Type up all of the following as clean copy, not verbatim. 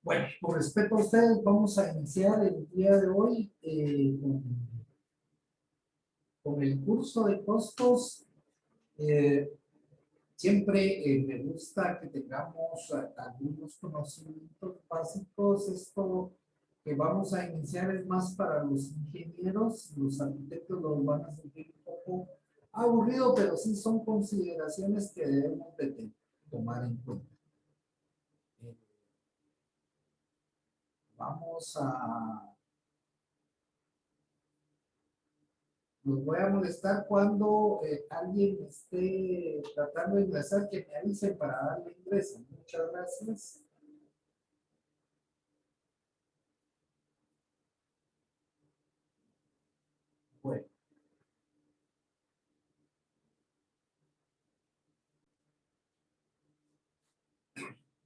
Bueno, por respeto a ustedes, vamos a iniciar el día de hoy con el curso de costos. Eh, Siempre me gusta que tengamos algunos conocimientos básicos. Esto que vamos a iniciar es más para los ingenieros. Los arquitectos los van a sentir un poco aburrido, pero sí son consideraciones que debemos de tomar en cuenta. Eh, Vamos a Los voy a molestar cuando alguien esté tratando de ingresar, que me avise para darle ingreso. Muchas gracias. Bueno,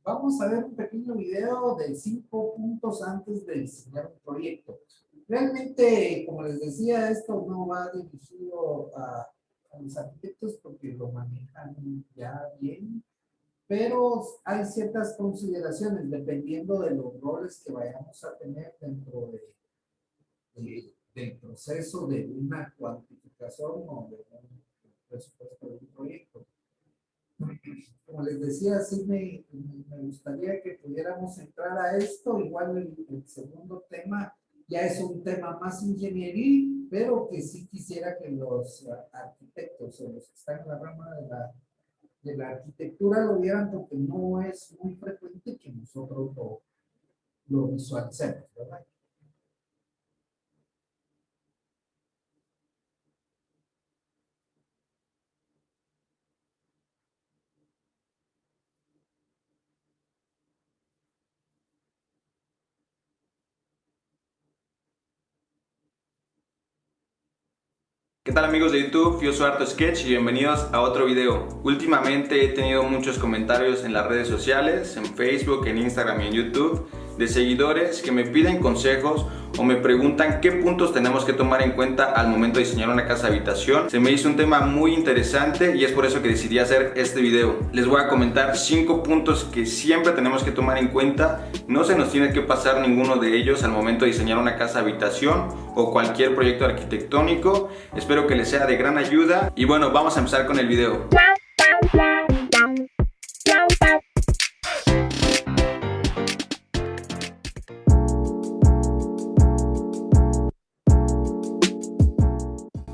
vamos a ver un pequeño video de 5 puntos antes de diseñar un proyecto. Realmente, como les decía, esto no va dirigido a los arquitectos porque lo manejan ya bien, pero hay ciertas consideraciones dependiendo de los roles que vayamos a tener dentro del proceso de una cuantificación o de un presupuesto de un proyecto. Como les decía, sí me gustaría que pudiéramos entrar a esto. Igual el segundo tema ya es un tema más ingenieril, pero que sí quisiera que los arquitectos o los que están en la rama de la arquitectura lo vieran, porque no es muy frecuente que nosotros lo visualicemos, ¿verdad? ¿Qué tal amigos de YouTube? Yo soy Arto Sketch y bienvenidos a otro video. Últimamente he tenido muchos comentarios en las redes sociales, en Facebook, en Instagram y en YouTube, de seguidores que me piden consejos o me preguntan qué puntos tenemos que tomar en cuenta al momento de diseñar una casa habitación. Se me hizo un tema muy interesante y es por eso que decidí hacer este video. Les voy a comentar 5 puntos que siempre tenemos que tomar en cuenta. No se nos tiene que pasar ninguno de ellos al momento de diseñar una casa habitación o cualquier proyecto arquitectónico. Espero que les sea de gran ayuda y bueno, vamos a empezar con el video.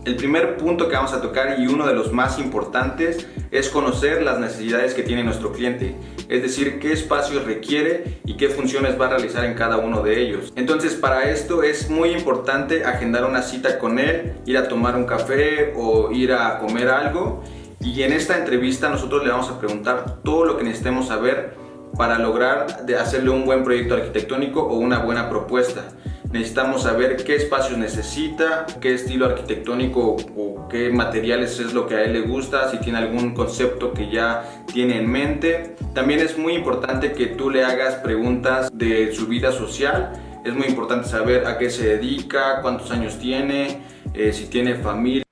El primer punto que vamos a tocar, y uno de los más importantes, es conocer las necesidades que tiene nuestro cliente, es decir, qué espacios requiere y qué funciones va a realizar en cada uno de ellos. Entonces, para esto es muy importante agendar una cita con él, ir a tomar un café o ir a comer algo, y en esta entrevista nosotros le vamos a preguntar todo lo que necesitemos saber para lograr hacerle un buen proyecto arquitectónico o una buena propuesta. Necesitamos saber qué espacios necesita, qué estilo arquitectónico o qué materiales es lo que a él le gusta, si tiene algún concepto que ya tiene en mente. También es muy importante que tú le hagas preguntas de su vida social. Es muy importante saber a qué se dedica, cuántos años tiene, si tiene familia.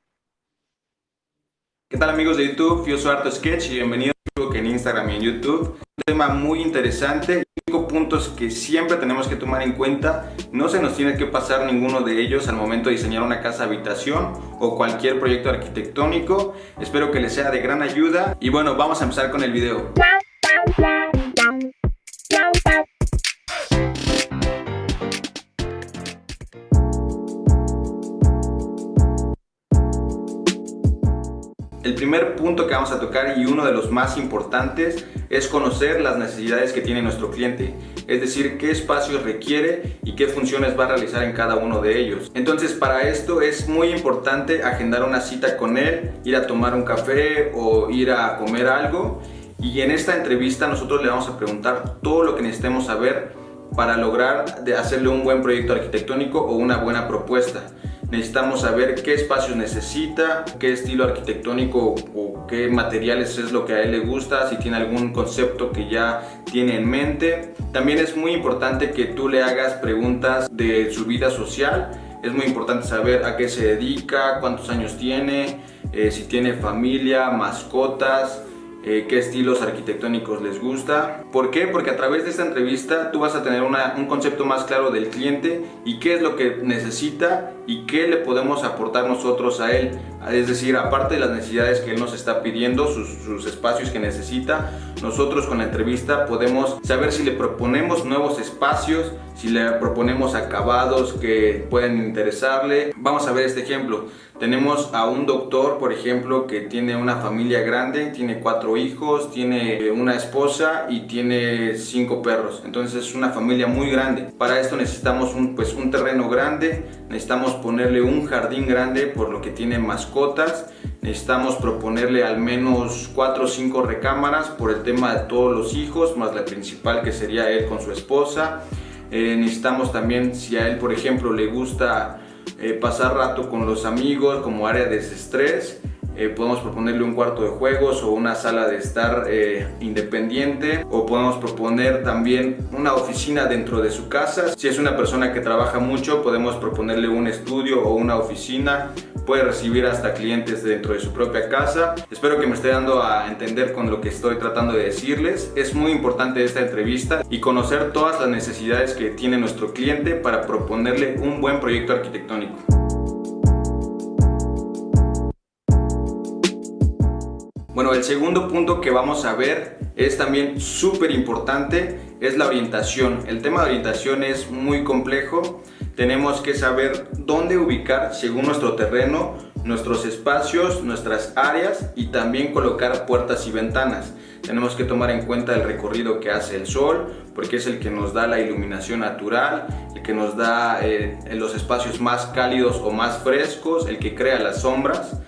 ¿Qué tal amigos de YouTube? Yo soy Arto Sketch y bienvenidos en Instagram y en YouTube. Un tema muy interesante, 5 puntos que siempre tenemos que tomar en cuenta. No se nos tiene que pasar ninguno de ellos al momento de diseñar una casa habitación o cualquier proyecto arquitectónico. Espero que les sea de gran ayuda y bueno, vamos a empezar con el video. El primer punto que vamos a tocar, y uno de los más importantes, es conocer las necesidades que tiene nuestro cliente, es decir, qué espacios requiere y qué funciones va a realizar en cada uno de ellos. Entonces, para esto es muy importante agendar una cita con él, ir a tomar un café o ir a comer algo, y en esta entrevista nosotros le vamos a preguntar todo lo que necesitemos saber para lograr hacerle un buen proyecto arquitectónico o una buena propuesta. Necesitamos saber qué espacios necesita, qué estilo arquitectónico o qué materiales es lo que a él le gusta, si tiene algún concepto que ya tiene en mente. También es muy importante que tú le hagas preguntas de su vida social. Es muy importante saber a qué se dedica, cuántos años tiene, si tiene familia, mascotas. qué estilos arquitectónicos les gusta. ¿Por qué? Porque a través de esta entrevista tú vas a tener un concepto más claro del cliente y qué es lo que necesita y qué le podemos aportar nosotros a él. Es decir, aparte de las necesidades que él nos está pidiendo, sus espacios que necesita, nosotros con la entrevista podemos saber si le proponemos nuevos espacios, si le proponemos acabados que pueden interesarle. Vamos a ver este ejemplo. Tenemos a un doctor, por ejemplo, que tiene una familia grande, tiene 4 hijos, tiene una esposa y tiene 5 perros. Entonces es una familia muy grande. Para esto necesitamos un terreno grande, necesitamos ponerle un jardín grande por lo que tiene mascotas. Necesitamos proponerle al menos 4 o 5 recámaras por el tema de todos los hijos, más la principal que sería él con su esposa. Necesitamos también, si a él por ejemplo le gusta pasar rato con los amigos como área de desestrés, podemos proponerle un cuarto de juegos o una sala de estar independiente, o podemos proponer también una oficina dentro de su casa. Si es una persona que trabaja mucho, podemos proponerle un estudio o una oficina. Puede recibir hasta clientes dentro de su propia casa. Espero que me esté dando a entender con lo que estoy tratando de decirles. Es muy importante esta entrevista y conocer todas las necesidades que tiene nuestro cliente para proponerle un buen proyecto arquitectónico. Bueno, el segundo punto que vamos a ver es también súper importante, es la orientación. El tema de orientación es muy complejo. Tenemos que saber dónde ubicar según nuestro terreno, nuestros espacios, nuestras áreas, y también colocar puertas y ventanas. Tenemos que tomar en cuenta el recorrido que hace el sol, porque es el que nos da la iluminación natural, el que nos da los espacios más cálidos o más frescos, el que crea las sombras.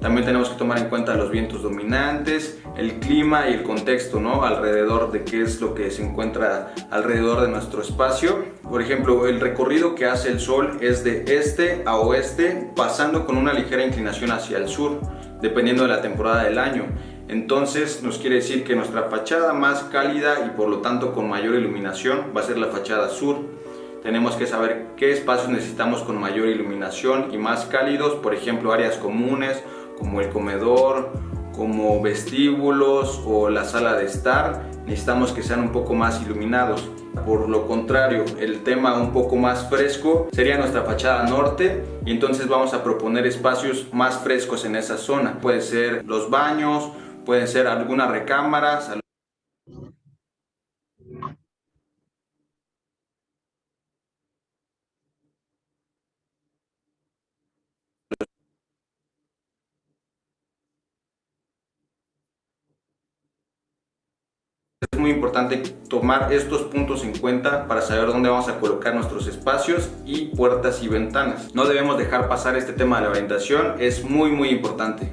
También tenemos que tomar en cuenta los vientos dominantes, el clima y el contexto, ¿no? Alrededor de qué es lo que se encuentra alrededor de nuestro espacio. Por ejemplo, el recorrido que hace el sol es de este a oeste, pasando con una ligera inclinación hacia el sur, dependiendo de la temporada del año. Entonces nos quiere decir que nuestra fachada más cálida y por lo tanto con mayor iluminación va a ser la fachada sur. Tenemos que saber qué espacios necesitamos con mayor iluminación y más cálidos, por ejemplo áreas comunes como el comedor, como vestíbulos o la sala de estar. Necesitamos que sean un poco más iluminados. Por lo contrario, el tema un poco más fresco sería nuestra fachada norte, y entonces vamos a proponer espacios más frescos en esa zona. Pueden ser los baños, pueden ser algunas recámaras. Es muy importante tomar estos puntos en cuenta para saber dónde vamos a colocar nuestros espacios y puertas y ventanas. No debemos dejar pasar este tema de la orientación, es muy importante.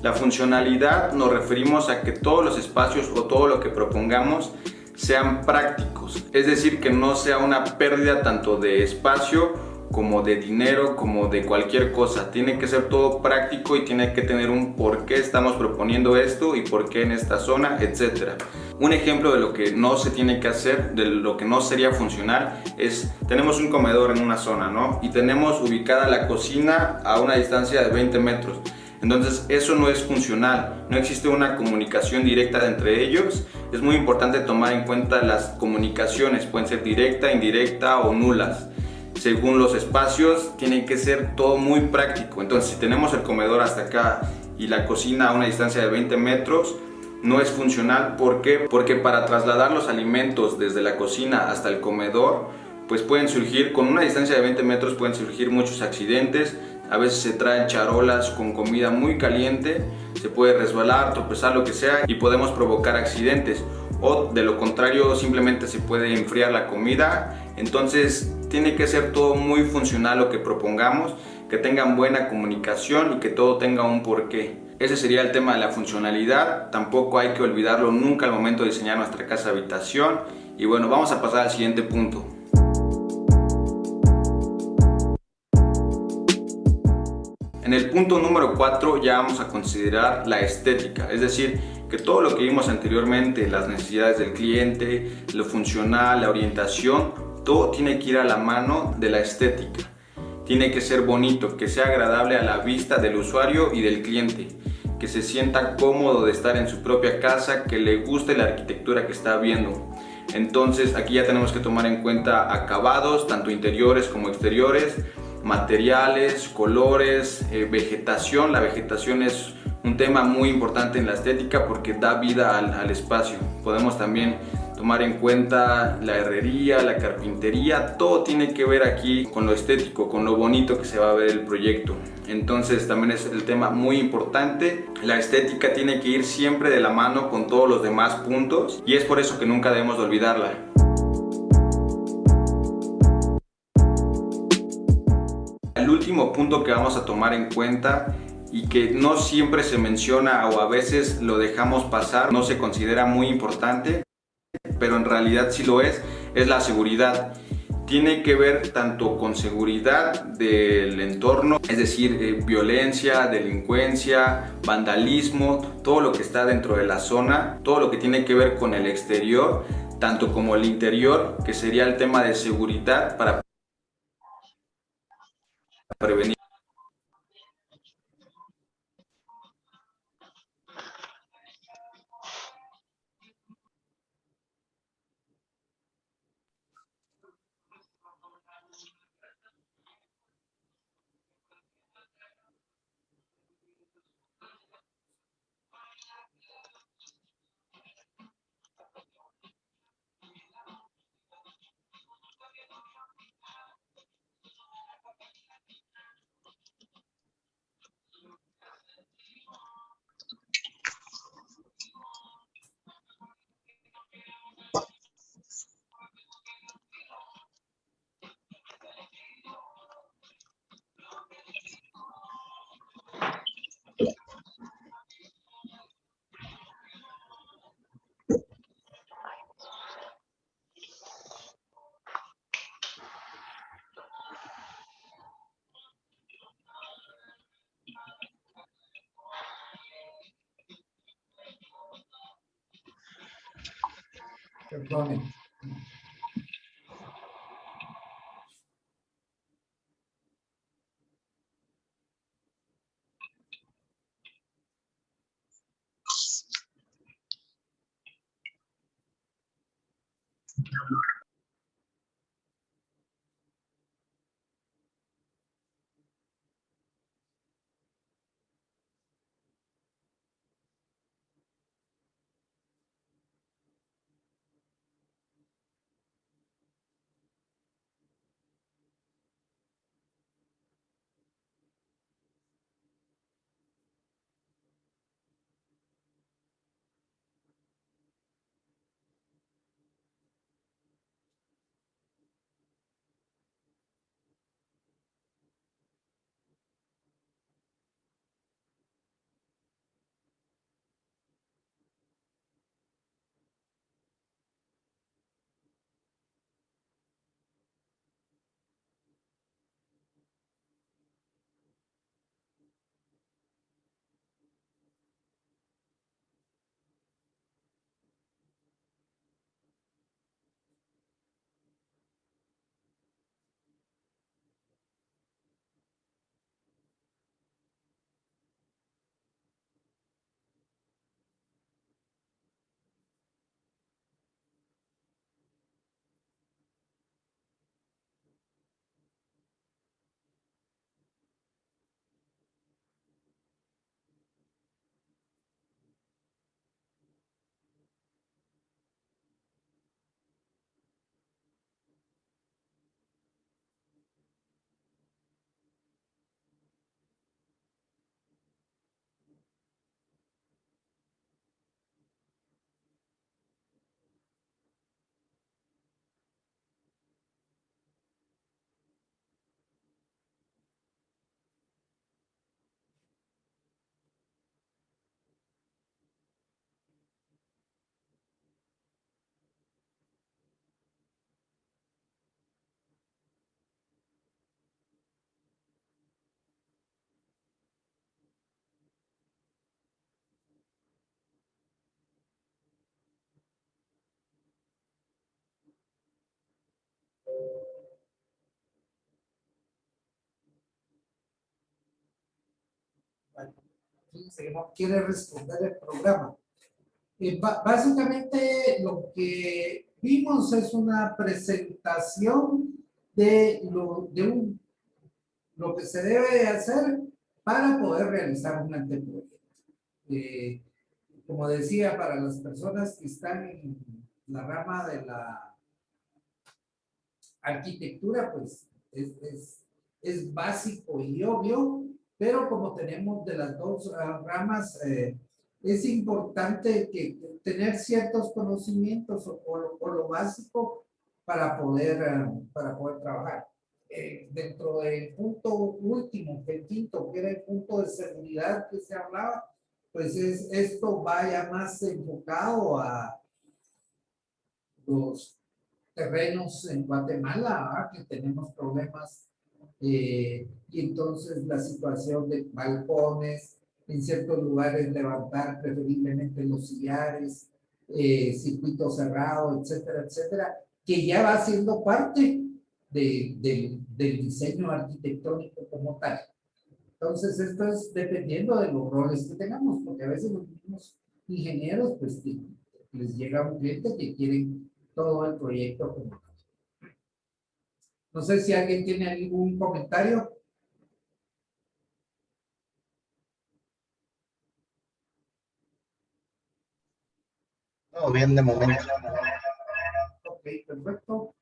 La funcionalidad nos referimos a que todos los espacios o todo lo que propongamos sean prácticos, es decir, que no sea una pérdida tanto de espacio como de dinero, como de cualquier cosa. Tiene que ser todo práctico y tiene que tener un por qué estamos proponiendo esto y por qué en esta zona, etc. Un ejemplo de lo que no se tiene que hacer, de lo que no sería funcional, es: tenemos un comedor en una zona, ¿no? Y tenemos ubicada la cocina a una distancia de 20 metros. Entonces eso no es funcional, no existe una comunicación directa entre ellos. Es muy importante tomar en cuenta las comunicaciones, pueden ser directa, indirecta o nulas. Según los espacios, tiene que ser todo muy práctico. Entonces, si tenemos el comedor hasta acá y la cocina a una distancia de 20 metros, no es funcional. ¿Por qué? Porque para trasladar los alimentos desde la cocina hasta el comedor, pues pueden surgir, con una distancia de 20 metros, pueden surgir muchos accidentes. A veces se traen charolas con comida muy caliente, se puede resbalar, tropezar, lo que sea, y podemos provocar accidentes. O de lo contrario, simplemente se puede enfriar la comida. Entonces tiene que ser todo muy funcional lo que propongamos, que tengan buena comunicación y que todo tenga un porqué. Ese sería el tema de la funcionalidad. Tampoco hay que olvidarlo nunca al momento de diseñar nuestra casa habitación. Y bueno, vamos a pasar al siguiente punto. En el punto número 4 ya vamos a considerar la estética, es decir, que todo lo que vimos anteriormente, las necesidades del cliente, lo funcional, la orientación, todo tiene que ir a la mano de la estética. tiene que ser bonito, que sea agradable a la vista del usuario y del cliente, que se sienta cómodo de estar en su propia casa, que le guste la arquitectura que está viendo. Entonces aquí ya tenemos que tomar en cuenta acabados, tanto interiores como exteriores, materiales, colores, vegetación. La vegetación es un tema muy importante en la estética porque da vida al espacio. Podemos también tomar en cuenta la herrería, la carpintería, todo tiene que ver aquí con lo estético, con lo bonito que se va a ver el proyecto. Entonces también es el tema muy importante. La estética tiene que ir siempre de la mano con todos los demás puntos y es por eso que nunca debemos de olvidarla. El último punto que vamos a tomar en cuenta y que no siempre se menciona o a veces lo dejamos pasar, no se considera muy importante, pero en realidad sí lo es la seguridad. Tiene que ver tanto con seguridad del entorno, es decir, violencia, delincuencia, vandalismo, todo lo que está dentro de la zona, todo lo que tiene que ver con el exterior, tanto como el interior, que sería el tema de seguridad para prevenir. Perdonen. fíjense que no quiere responder el programa. Básicamente lo que vimos es una presentación de lo que se debe de hacer para poder realizar un anteproyecto. Como decía, para las personas que están en la rama de la arquitectura, pues es básico y obvio, pero como tenemos de las dos ramas, es importante tener ciertos conocimientos o lo básico para poder trabajar. Dentro del punto último, el quinto, que era el punto de seguridad que se hablaba, pues esto vaya más enfocado a los terrenos en Guatemala, que tenemos problemas, y entonces la situación de balcones, en ciertos lugares levantar preferiblemente los sillares, circuito cerrado, etcétera, etcétera, que ya va siendo parte del diseño arquitectónico como tal. Entonces, esto es dependiendo de los roles que tengamos, porque a veces los mismos ingenieros, pues, les llega un cliente que quiere todo el proyecto como tal. No sé si alguien tiene algún comentario. Todo bien de momento. Ok, perfecto.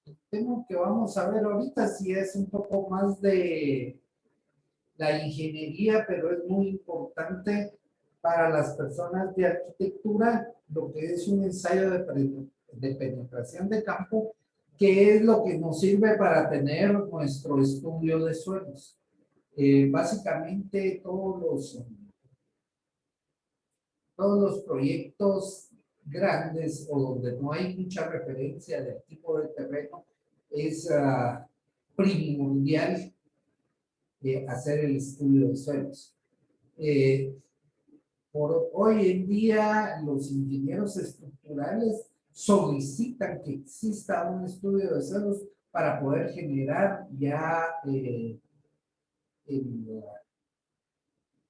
El tema que vamos a ver ahorita sí es un poco más de la ingeniería, pero es muy importante para las personas de arquitectura, lo que es un ensayo de penetración de campo, que es lo que nos sirve para tener nuestro estudio de suelos. Básicamente todos los proyectos grandes o donde no hay mucha referencia del tipo de terreno, es primordial hacer el estudio de suelos. Por hoy en día, los ingenieros estructurales solicitan que exista un estudio de suelos para poder generar ya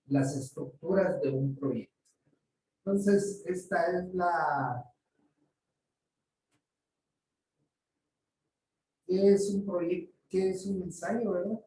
las estructuras de un proyecto. Entonces, esta es ¿qué es un proyecto? ¿Qué es un ensayo, verdad?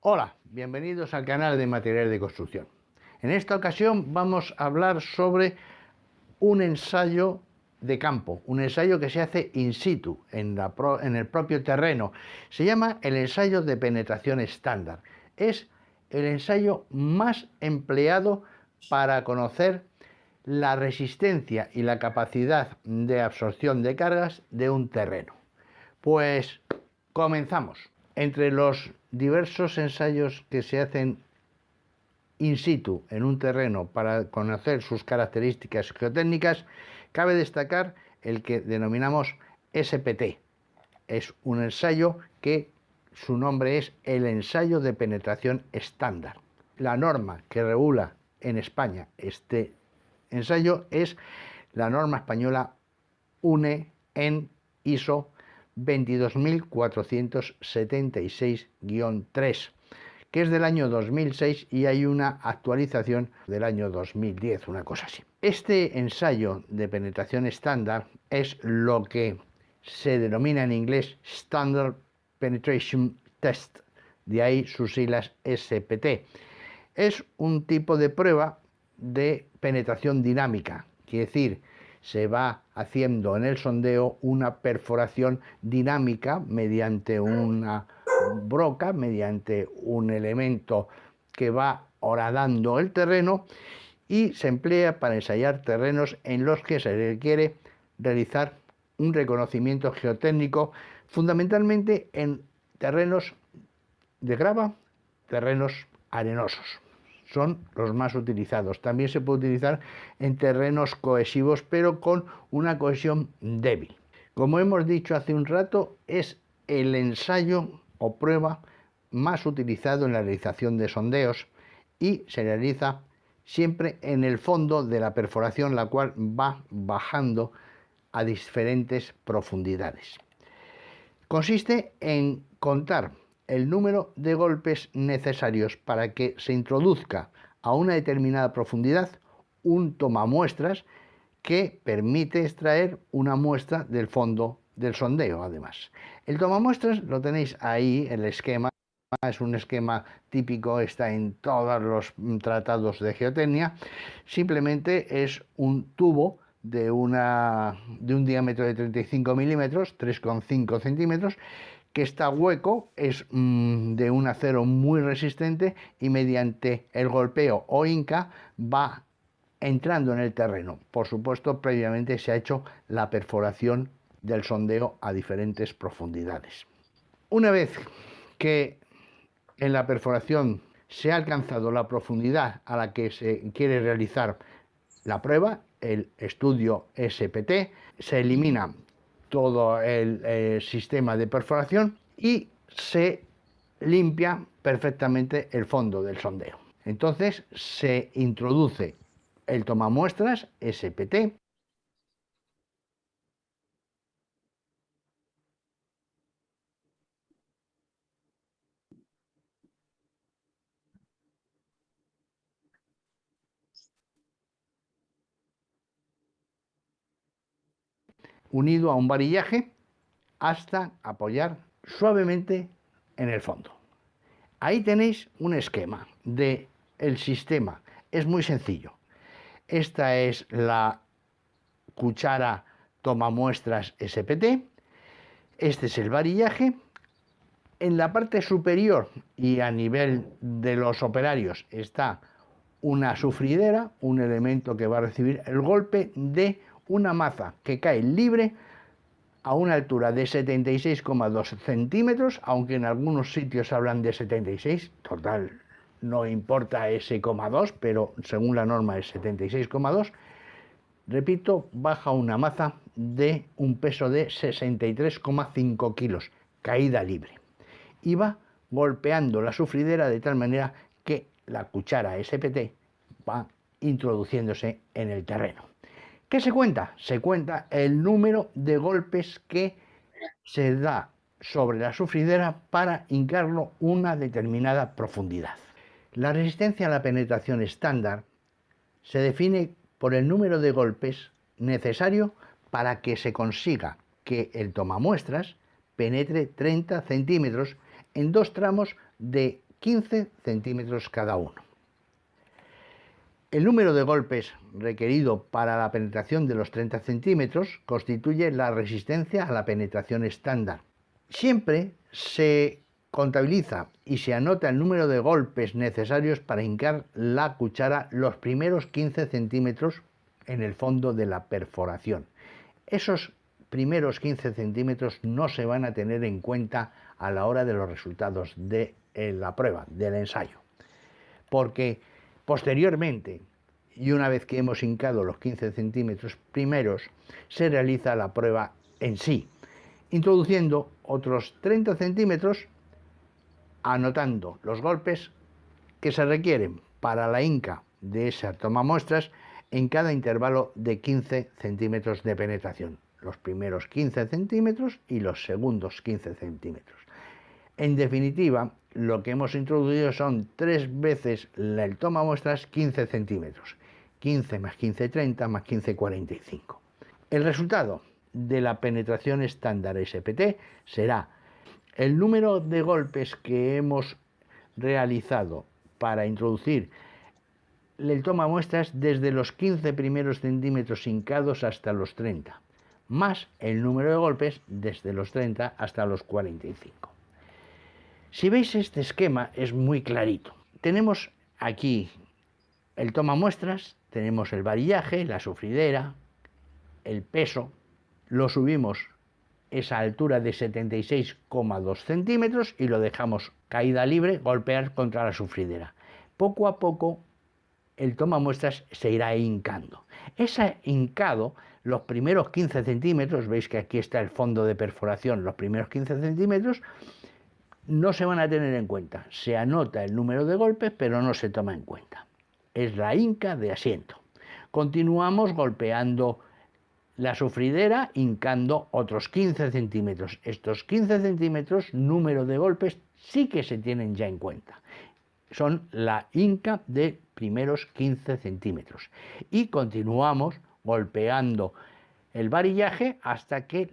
Hola, bienvenidos al canal de Materiales de Construcción. En esta ocasión vamos a hablar sobre un ensayo de campo, un ensayo que se hace in situ, en el propio terreno. Se llama el ensayo de penetración estándar. Es el ensayo más empleado para conocer la resistencia y la capacidad de absorción de cargas de un terreno. Pues comenzamos. Entre los diversos ensayos que se hacen in situ en un terreno para conocer sus características geotécnicas, cabe destacar el que denominamos SPT. Es un ensayo que su nombre es el ensayo de penetración estándar. La norma que regula en España este ensayo es la norma española UNE en ISO 22.476-3, que es del año 2006 y hay una actualización del año 2010, una cosa así. Este ensayo de penetración estándar es lo que se denomina en inglés Standard Penetration Test, de ahí sus siglas SPT. Es un tipo de prueba de penetración dinámica, quiere decir, se va haciendo en el sondeo una perforación dinámica mediante una broca mediante un elemento que va horadando el terreno y se emplea para ensayar terrenos en los que se requiere realizar un reconocimiento geotécnico, fundamentalmente en terrenos de grava, terrenos arenosos. Son los más utilizados. También se puede utilizar en terrenos cohesivos, pero con una cohesión débil. Como hemos dicho hace un rato, es el ensayo o prueba más utilizado en la realización de sondeos y se realiza siempre en el fondo de la perforación, la cual va bajando a diferentes profundidades. Consiste en contar el número de golpes necesarios para que se introduzca a una determinada profundidad un tomamuestras que permite extraer una muestra del fondo del sondeo. Además, el tomamuestras lo tenéis ahí, el esquema. Es un esquema típico, está en todos los tratados de geotecnia. Simplemente es un tubo de un diámetro de 35 milímetros, 3,5 centímetros, que está hueco, es de un acero muy resistente y mediante el golpeo o hinca va entrando en el terreno. Por supuesto, previamente se ha hecho la perforación del sondeo a diferentes profundidades. Una vez que en la perforación se ha alcanzado la profundidad a la que se quiere realizar la prueba, el estudio SPT, se elimina todo el sistema de perforación y se limpia perfectamente el fondo del sondeo. Entonces se introduce el tomamuestras SPT unido a un varillaje hasta apoyar suavemente en el fondo. Ahí tenéis un esquema del sistema. Es muy sencillo. Esta es la cuchara tomamuestras SPT. Este es el varillaje. En la parte superior y a nivel de los operarios está una sufridera, un elemento que va a recibir el golpe de una maza que cae libre a una altura de 76,2 centímetros, aunque en algunos sitios hablan de 76, total, no importa ese 0,2, pero según la norma es 76,2. Repito, baja una maza de un peso de 63,5 kilos, caída libre. Y va golpeando la sufridera de tal manera que la cuchara SPT va introduciéndose en el terreno. ¿Qué se cuenta? Se cuenta el número de golpes que se da sobre la sufridera para hincarlo una determinada profundidad. La resistencia a la penetración estándar se define por el número de golpes necesario para que se consiga que el tomamuestras penetre 30 centímetros en dos tramos de 15 centímetros cada uno. El número de golpes requerido para la penetración de los 30 centímetros constituye la resistencia a la penetración estándar. Siempre se contabiliza y se anota el número de golpes necesarios para hincar la cuchara los primeros 15 centímetros en el fondo de la perforación. Esos primeros 15 centímetros no se van a tener en cuenta a la hora de los resultados de la prueba, del ensayo, porque posteriormente, y una vez que hemos hincado los 15 centímetros primeros, se realiza la prueba en sí, introduciendo otros 30 centímetros, anotando los golpes que se requieren para la hinca de esa tomamuestras en cada intervalo de 15 centímetros de penetración, los primeros 15 centímetros y los segundos 15 centímetros. En definitiva, lo que hemos introducido son 3 veces el tomamuestras 15 centímetros. 15 más 15, 30 más 15, 45. El resultado de la penetración estándar SPT será el número de golpes que hemos realizado para introducir el tomamuestras desde los 15 primeros centímetros hincados hasta los 30, más el número de golpes desde los 30 hasta los 45. Si veis este esquema es muy clarito. Tenemos aquí el tomamuestras, tenemos el varillaje, la sufridera, el peso, lo subimos esa altura de 76,2 centímetros y lo dejamos caída libre, golpear contra la sufridera. Poco a poco el tomamuestras se irá hincando. Ese hincado, los primeros 15 centímetros, veis que aquí está el fondo de perforación, los primeros 15 centímetros, no se van a tener en cuenta. Se anota el número de golpes, pero no se toma en cuenta. Es la hinca de asiento. Continuamos golpeando la sufridera, hincando otros 15 centímetros. Estos 15 centímetros, número de golpes, sí que se tienen ya en cuenta. Son la hinca de primeros 15 centímetros. Y continuamos golpeando el varillaje hasta que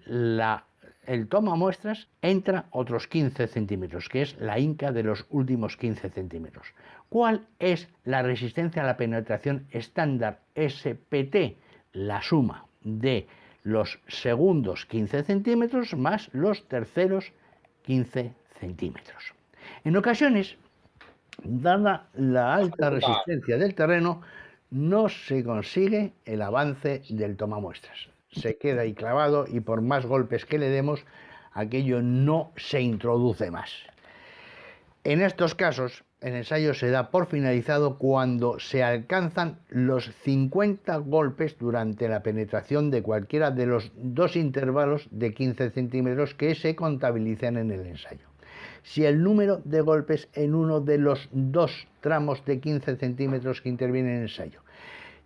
el tomamuestras entra otros 15 centímetros, que es la hinca de los últimos 15 centímetros. ¿Cuál es la resistencia a la penetración estándar SPT? La suma de los segundos 15 centímetros más los terceros 15 centímetros. En ocasiones, dada la alta resistencia del terreno, no se consigue el avance del tomamuestras. Se queda ahí clavado y por más golpes que le demos, aquello no se introduce más. En estos casos, el ensayo se da por finalizado cuando se alcanzan los 50 golpes durante la penetración de cualquiera de los dos intervalos de 15 centímetros que se contabilizan en el ensayo. Si el número de golpes en uno de los dos tramos de 15 centímetros que intervienen en el ensayo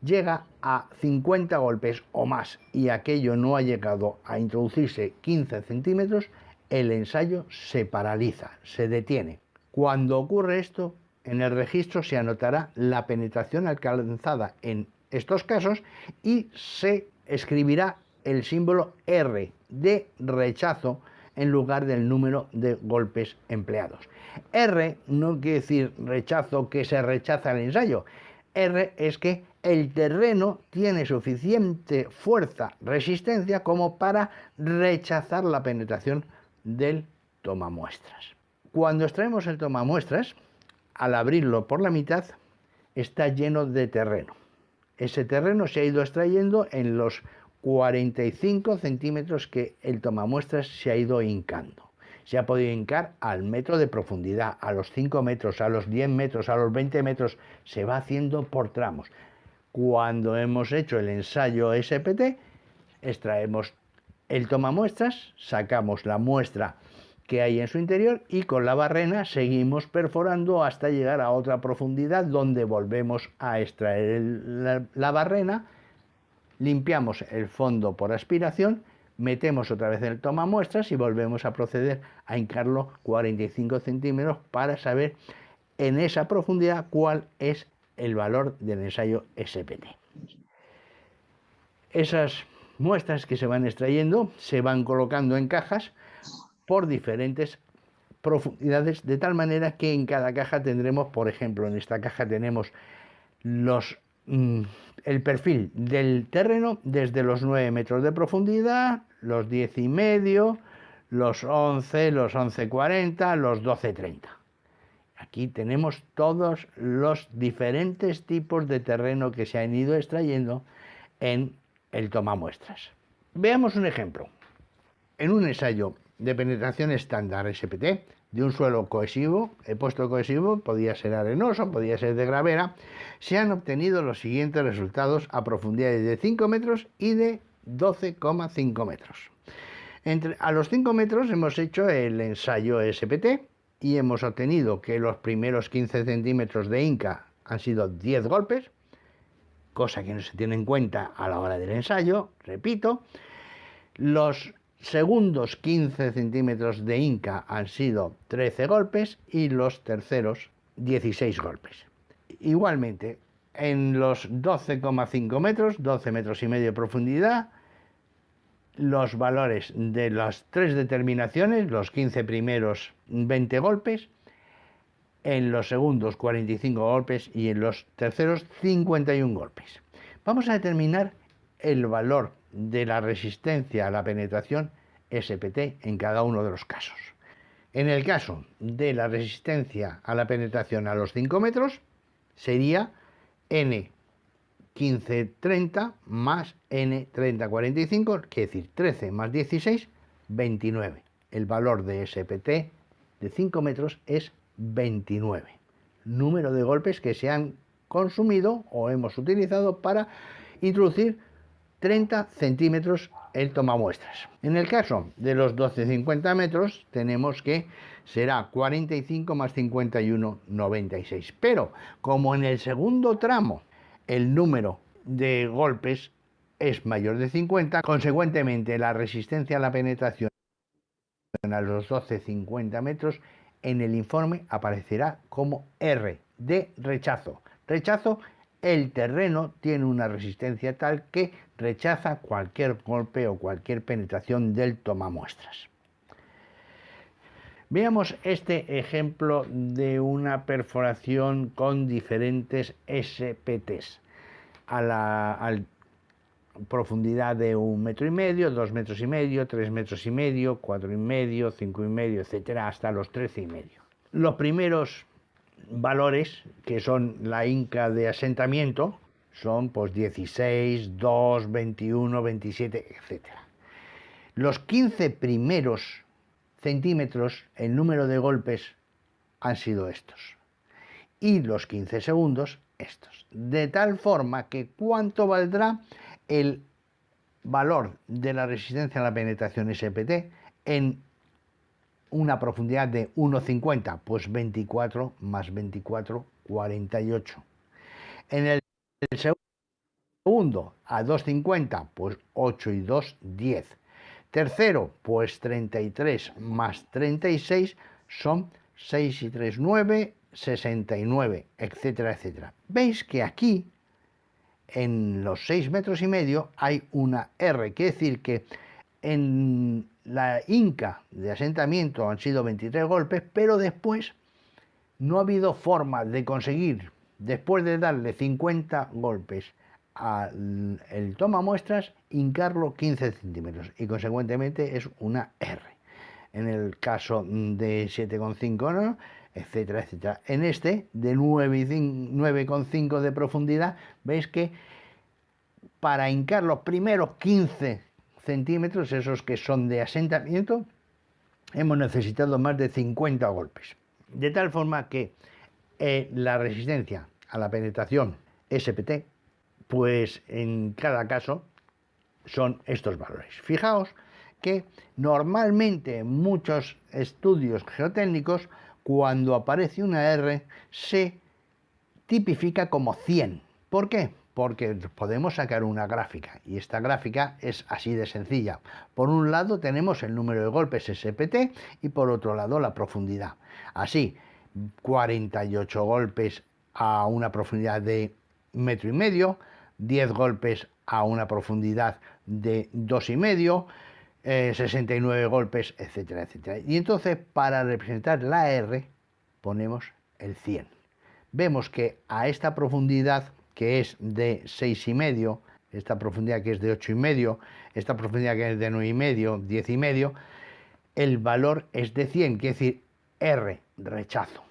llega a 50 golpes o más y aquello no ha llegado a introducirse 15 centímetros, el ensayo se paraliza, se detiene. Cuando ocurre esto, en el registro se anotará la penetración alcanzada en estos casos y se escribirá el símbolo R de rechazo en lugar del número de golpes empleados. R no quiere decir rechazo, que se rechaza el ensayo. R es que el terreno tiene suficiente fuerza, resistencia como para rechazar la penetración del tomamuestras. Cuando extraemos el tomamuestras, al abrirlo por la mitad, está lleno de terreno. Ese terreno se ha ido extrayendo en los 45 centímetros que el tomamuestras se ha ido hincando. Se ha podido hincar al metro de profundidad, a los 5 metros, a los 10 metros, a los 20 metros. Se va haciendo por tramos. Cuando hemos hecho el ensayo SPT, extraemos el tomamuestras, sacamos la muestra que hay en su interior y con la barrena seguimos perforando hasta llegar a otra profundidad donde volvemos a extraer la barrena, limpiamos el fondo por aspiración, metemos otra vez el tomamuestras y volvemos a proceder a hincarlo 45 centímetros para saber en esa profundidad cuál es el valor del ensayo SPT. Esas muestras que se van extrayendo se van colocando en cajas por diferentes profundidades, de tal manera que en cada caja tendremos, por ejemplo, en esta caja tenemos el perfil del terreno desde los 9 metros de profundidad, los 10,5, los 11, los 11,40, los 12,30. Aquí tenemos todos los diferentes tipos de terreno que se han ido extrayendo en el tomamuestras. Veamos un ejemplo. En un ensayo de penetración estándar SPT de un suelo cohesivo, he puesto cohesivo, podía ser arenoso, podía ser de gravera, se han obtenido los siguientes resultados a profundidades de 5 metros y de 12,5 metros. A los 5 metros hemos hecho el ensayo SPT y hemos obtenido que los primeros 15 centímetros de hinca han sido 10 golpes, cosa que no se tiene en cuenta a la hora del ensayo, repito. Los segundos 15 centímetros de hinca han sido 13 golpes y los terceros 16 golpes. Igualmente, en los 12,5 metros, 12 metros y medio de profundidad, los valores de las tres determinaciones, los 15 primeros 20 golpes, en los segundos 45 golpes y en los terceros 51 golpes. Vamos a determinar el valor de la resistencia a la penetración SPT en cada uno de los casos. En el caso de la resistencia a la penetración a los 5 metros, sería N 1530 más N 3045, que es decir, 13 más 16, 29. El valor de SPT de 5 metros es 29. Número de golpes que se han consumido o hemos utilizado para introducir 30 centímetros el tomamuestras. En el caso de los 12,50 metros tenemos que será 45 más 51, 96. Pero como en el segundo tramo el número de golpes es mayor de 50, consecuentemente la resistencia a la penetración a los 12,50 metros en el informe aparecerá como R de rechazo. Rechazo, el terreno tiene una resistencia tal que rechaza cualquier golpe o cualquier penetración del tomamuestras. Veamos este ejemplo de una perforación con diferentes SPTs a la profundidad de 1,5 metros, 2,5 metros, 3,5 metros, 4,5 metros, 5,5 metros, etcétera, hasta los 13,5 metros. Los primeros valores, que son la Inca de asentamiento, son pues 16, 2, 21, 27, etcétera. Los 15 primeros centímetros, el número de golpes han sido estos. Y los 15 segundos, estos. De tal forma que ¿cuánto valdrá el valor de la resistencia a la penetración SPT en una profundidad de 1,50? Pues 24 más 24, 48. En el segundo, a 2,50, pues 8 y 2, 10. Tercero, pues 33 más 36 son 6 y 3, 9, 69, etcétera, etcétera. Veis que aquí, en los 6,5 metros hay una R, quiere decir que en la Inca de asentamiento han sido 23 golpes, pero después no ha habido forma de conseguir, después de darle 50 golpes al tomamuestras, hincarlo 15 centímetros y consecuentemente es una R. En el caso de 7,5 no, etcétera, etcétera. En este de 9,5 de profundidad, veis que para hincar los primeros 15 centímetros, esos que son de asentamiento, hemos necesitado más de 50 golpes. De tal forma que la resistencia a la penetración SPT, pues en cada caso son estos valores. Fijaos que normalmente en muchos estudios geotécnicos, cuando aparece una R, se tipifica como 100. ¿Por qué? Porque podemos sacar una gráfica, y esta gráfica es así de sencilla. Por un lado tenemos el número de golpes SPT y por otro lado la profundidad. Así, 48 golpes a una profundidad de 1,5 metros, 10 golpes a una profundidad de 2,5 metros, 69 golpes, etcétera, etcétera. Y entonces, para representar la R, ponemos el 100. Vemos que a esta profundidad, que es de 6,5 metros, esta profundidad que es de 8,5 metros, esta profundidad que es de 9,5 metros, 10,5 metros, el valor es de 100, quiere decir R, rechazo.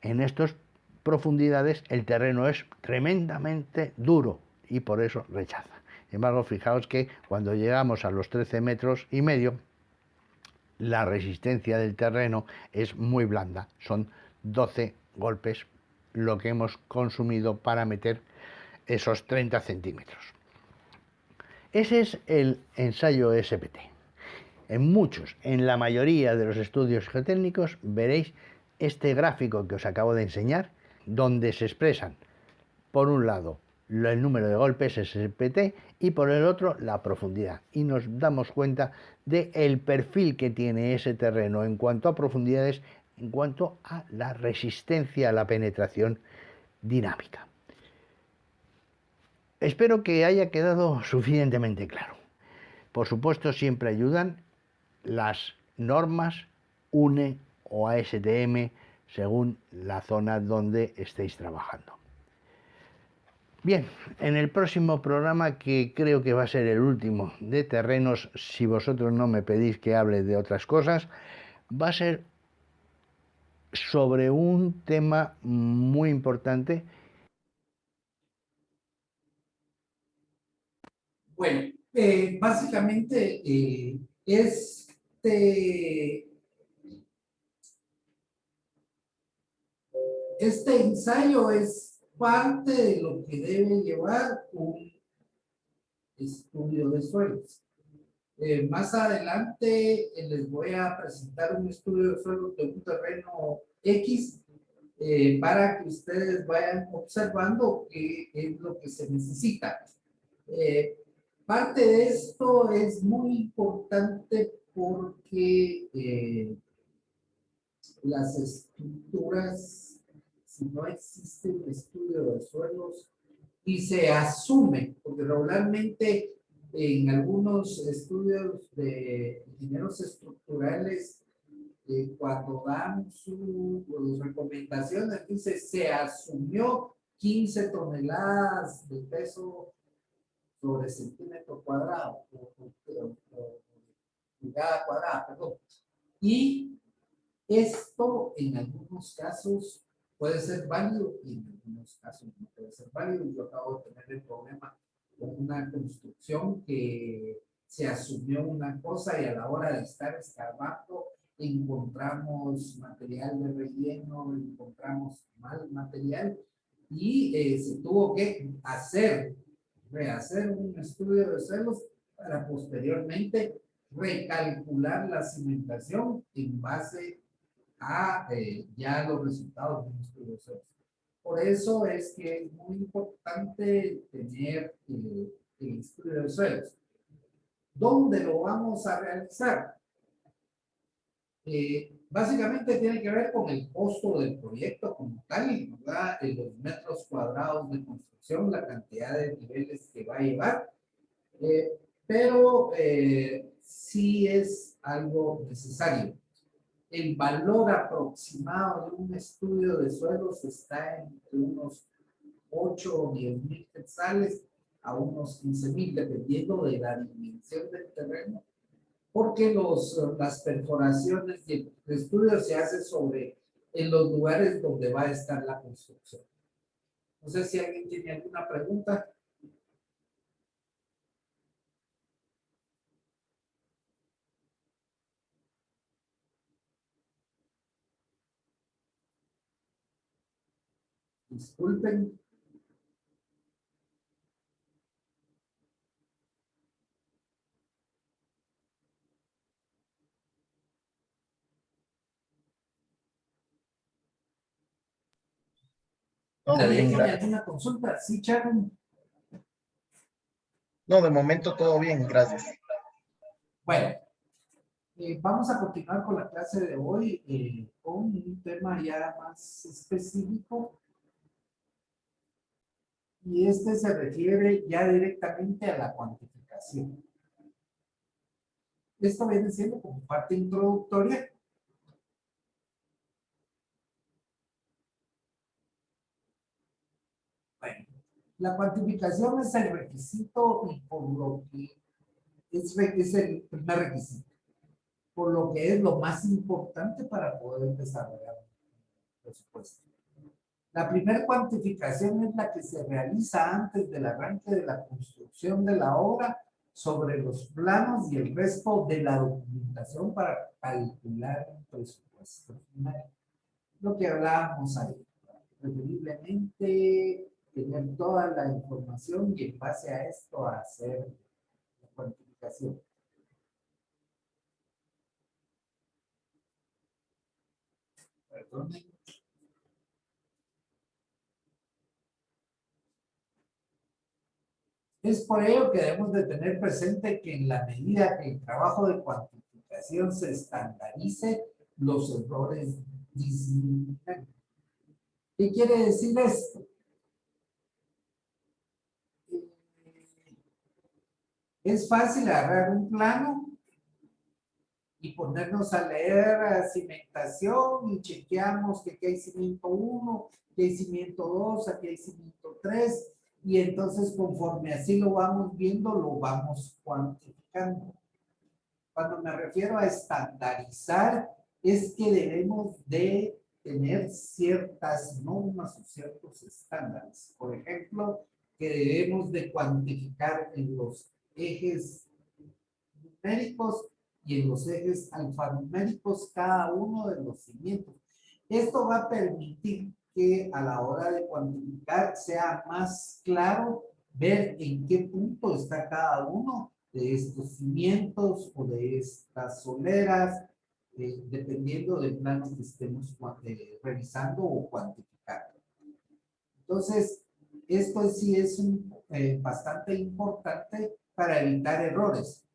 En estas profundidades el terreno es tremendamente duro y por eso rechaza. Sin embargo, fijaos que cuando llegamos a los 13,5 metros, la resistencia del terreno es muy blanda. Son 12 golpes lo que hemos consumido para meter esos 30 centímetros. Ese es el ensayo SPT. En la mayoría de los estudios geotécnicos veréis este gráfico que os acabo de enseñar, donde se expresan, por un lado, el número de golpes SPT y por el otro la profundidad, y nos damos cuenta del perfil que tiene ese terreno en cuanto a profundidades, en cuanto a la resistencia a la penetración dinámica. Espero que haya quedado suficientemente claro. Por supuesto, siempre ayudan las normas UNE o ASTM según la zona donde estéis trabajando. Bien, en el próximo programa, que creo que va a ser el último de terrenos, si vosotros no me pedís que hable de otras cosas, va a ser sobre un tema muy importante. Bueno, básicamente este ensayo es parte de lo que debe llevar un estudio de suelos. Más adelante les voy a presentar un estudio de suelos de un terreno X para que ustedes vayan observando qué es lo que se necesita. Parte de esto es muy importante porque las estructuras, si no existe un estudio de suelos y se asume, porque regularmente en algunos estudios de ingenieros estructurales, cuando dan sus recomendaciones, dice se asumió 15 toneladas de peso sobre centímetro cuadrado, o pulgada cuadrada, perdón. Y esto en algunos casos puede ser válido y en algunos casos no puede ser válido. Yo acabo de tener el problema con una construcción que se asumió una cosa y a la hora de estar escarbando encontramos material de relleno, encontramos mal material y se tuvo que rehacer un estudio de suelos para posteriormente recalcular la cimentación en base a ya los resultados de un estudio de suelos. Por eso es que es muy importante tener el estudio de suelos. ¿Dónde lo vamos a realizar? Básicamente tiene que ver con el costo del proyecto como tal, ¿verdad? En los metros cuadrados de construcción, la cantidad de niveles que va a llevar, pero sí es algo necesario. El valor aproximado de un estudio de suelos está entre unos 8 o 10 mil quetzales a unos 15 mil, dependiendo de la dimensión del terreno, porque las perforaciones y el estudio se hace en los lugares donde va a estar la construcción. No sé si alguien tiene alguna pregunta. Disculpen. Todo bien, ¿Tiene gracias. alguna consulta? Sí, Sharon. No, de momento todo bien, gracias. Bueno, vamos a continuar con la clase de hoy con un tema ya más específico y este se refiere ya directamente a la cuantificación. Esto viene siendo como parte introductoria. Bueno, la cuantificación es el requisito y por lo que es el primer requisito, por lo que es lo más importante para poder desarrollar un presupuesto. La primera cuantificación es la que se realiza antes del arranque de la construcción de la obra sobre los planos y el resto de la documentación para calcular un presupuesto final. Lo que hablábamos ahí, preferiblemente tener toda la información y en base a esto hacer la cuantificación. Perdonen. Es por ello que debemos de tener presente que en la medida que el trabajo de cuantificación se estandarice, los errores disminuirán. ¿Qué quiere decir esto? Es fácil agarrar un plano y ponernos a leer cimentación y chequeamos que aquí hay cimiento 1, que hay cimiento 2, aquí hay cimiento 3 y entonces conforme así lo vamos viendo, lo vamos cuantificando. Cuando me refiero a estandarizar, es que debemos de tener ciertas normas o ciertos estándares. Por ejemplo, que debemos de cuantificar en los ejes numéricos y en los ejes alfanuméricos cada uno de los cimientos. Esto va a permitir que a la hora de cuantificar sea más claro ver en qué punto está cada uno de estos cimientos o de estas soleras, dependiendo del plano que estemos revisando o cuantificando. Entonces, esto sí es bastante importante para evitar errores.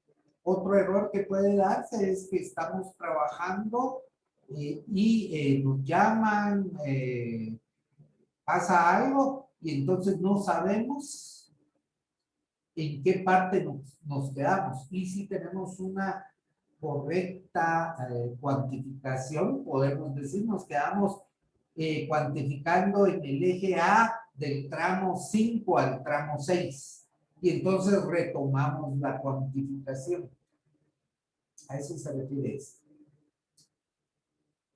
Otro error que puede darse es que estamos trabajando y nos llaman, pasa algo y entonces no sabemos en qué parte nos quedamos. Y si tenemos una correcta cuantificación, podemos decir, nos quedamos cuantificando en el eje A del tramo 5 al tramo 6. Y entonces retomamos la cuantificación. A eso se refiere esto.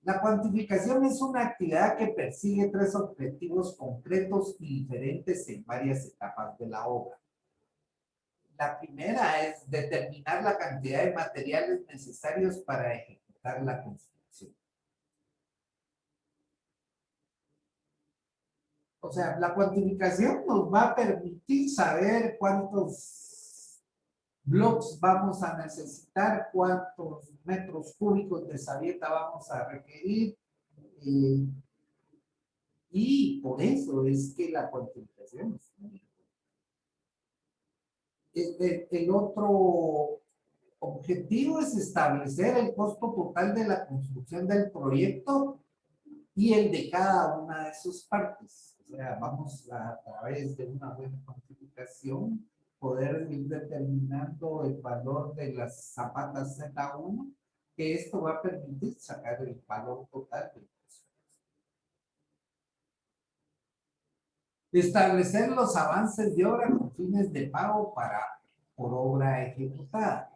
La cuantificación es una actividad que persigue tres objetivos concretos y diferentes en varias etapas de la obra. La primera es determinar la cantidad de materiales necesarios para ejecutar la construcción. O sea, la cuantificación nos va a permitir saber cuántos blocks vamos a necesitar, cuántos metros cúbicos de sabieta vamos a requerir. Y por eso es que la cuantificación es muy importante. El otro objetivo es establecer el costo total de la construcción del proyecto y el de cada una de sus partes. O sea, vamos a través de una buena cuantificación poder ir determinando el valor de las zapatas Z1, que esto va a permitir sacar el valor total del presupuesto. Establecer los avances de obra con fines de pago por obra ejecutada.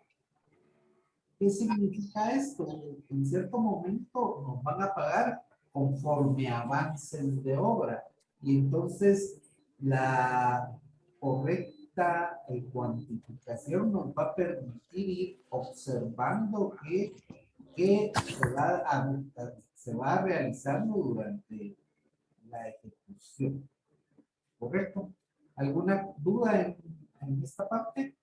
¿Qué significa esto? En cierto momento nos van a pagar conforme avances de obra. Y entonces la correcta cuantificación nos va a permitir ir observando que se va realizando durante la ejecución. ¿Correcto? ¿Alguna duda en esta parte?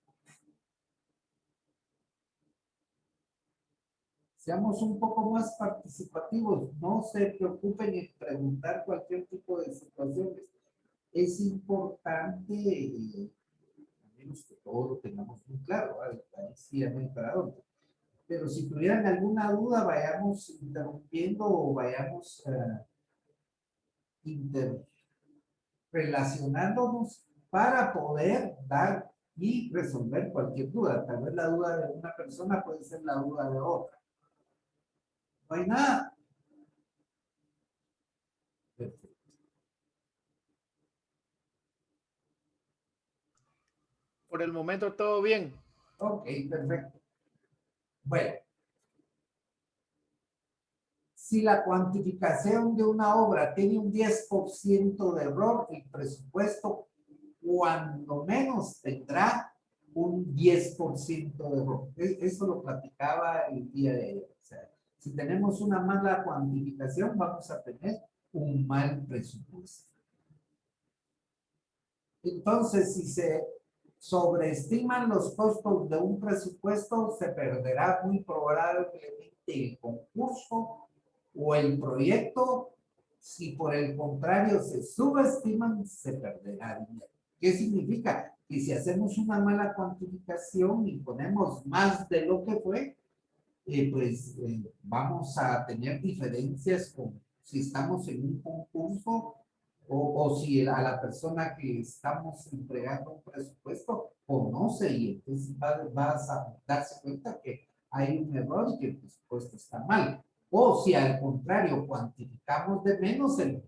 Seamos un poco más participativos, no se preocupen en preguntar cualquier tipo de situaciones. Es importante, a menos que todo lo tengamos muy claro, ahí sí ya no hay para dónde. Pero si tuvieran alguna duda, vayamos interrumpiendo o vayamos relacionándonos para poder dar y resolver cualquier duda. Tal vez la duda de una persona puede ser la duda de otra. No hay nada. Perfecto. Por el momento todo bien. Ok, perfecto. Bueno. Si la cuantificación de una obra tiene un 10% de error, el presupuesto cuando menos tendrá un 10% de error. Eso lo platicaba el día de ayer. O sea, si tenemos una mala cuantificación, vamos a tener un mal presupuesto. Entonces, si se sobreestiman los costos de un presupuesto, se perderá muy probablemente el concurso o el proyecto. Si por el contrario se subestiman, se perderá dinero. ¿Qué significa? Que si hacemos una mala cuantificación y ponemos más de lo que fue, vamos a tener diferencias con si estamos en un concurso o si a la persona que estamos entregando un presupuesto conoce y entonces vas a darse cuenta que hay un error y que el presupuesto está mal. O si al contrario cuantificamos de menos, el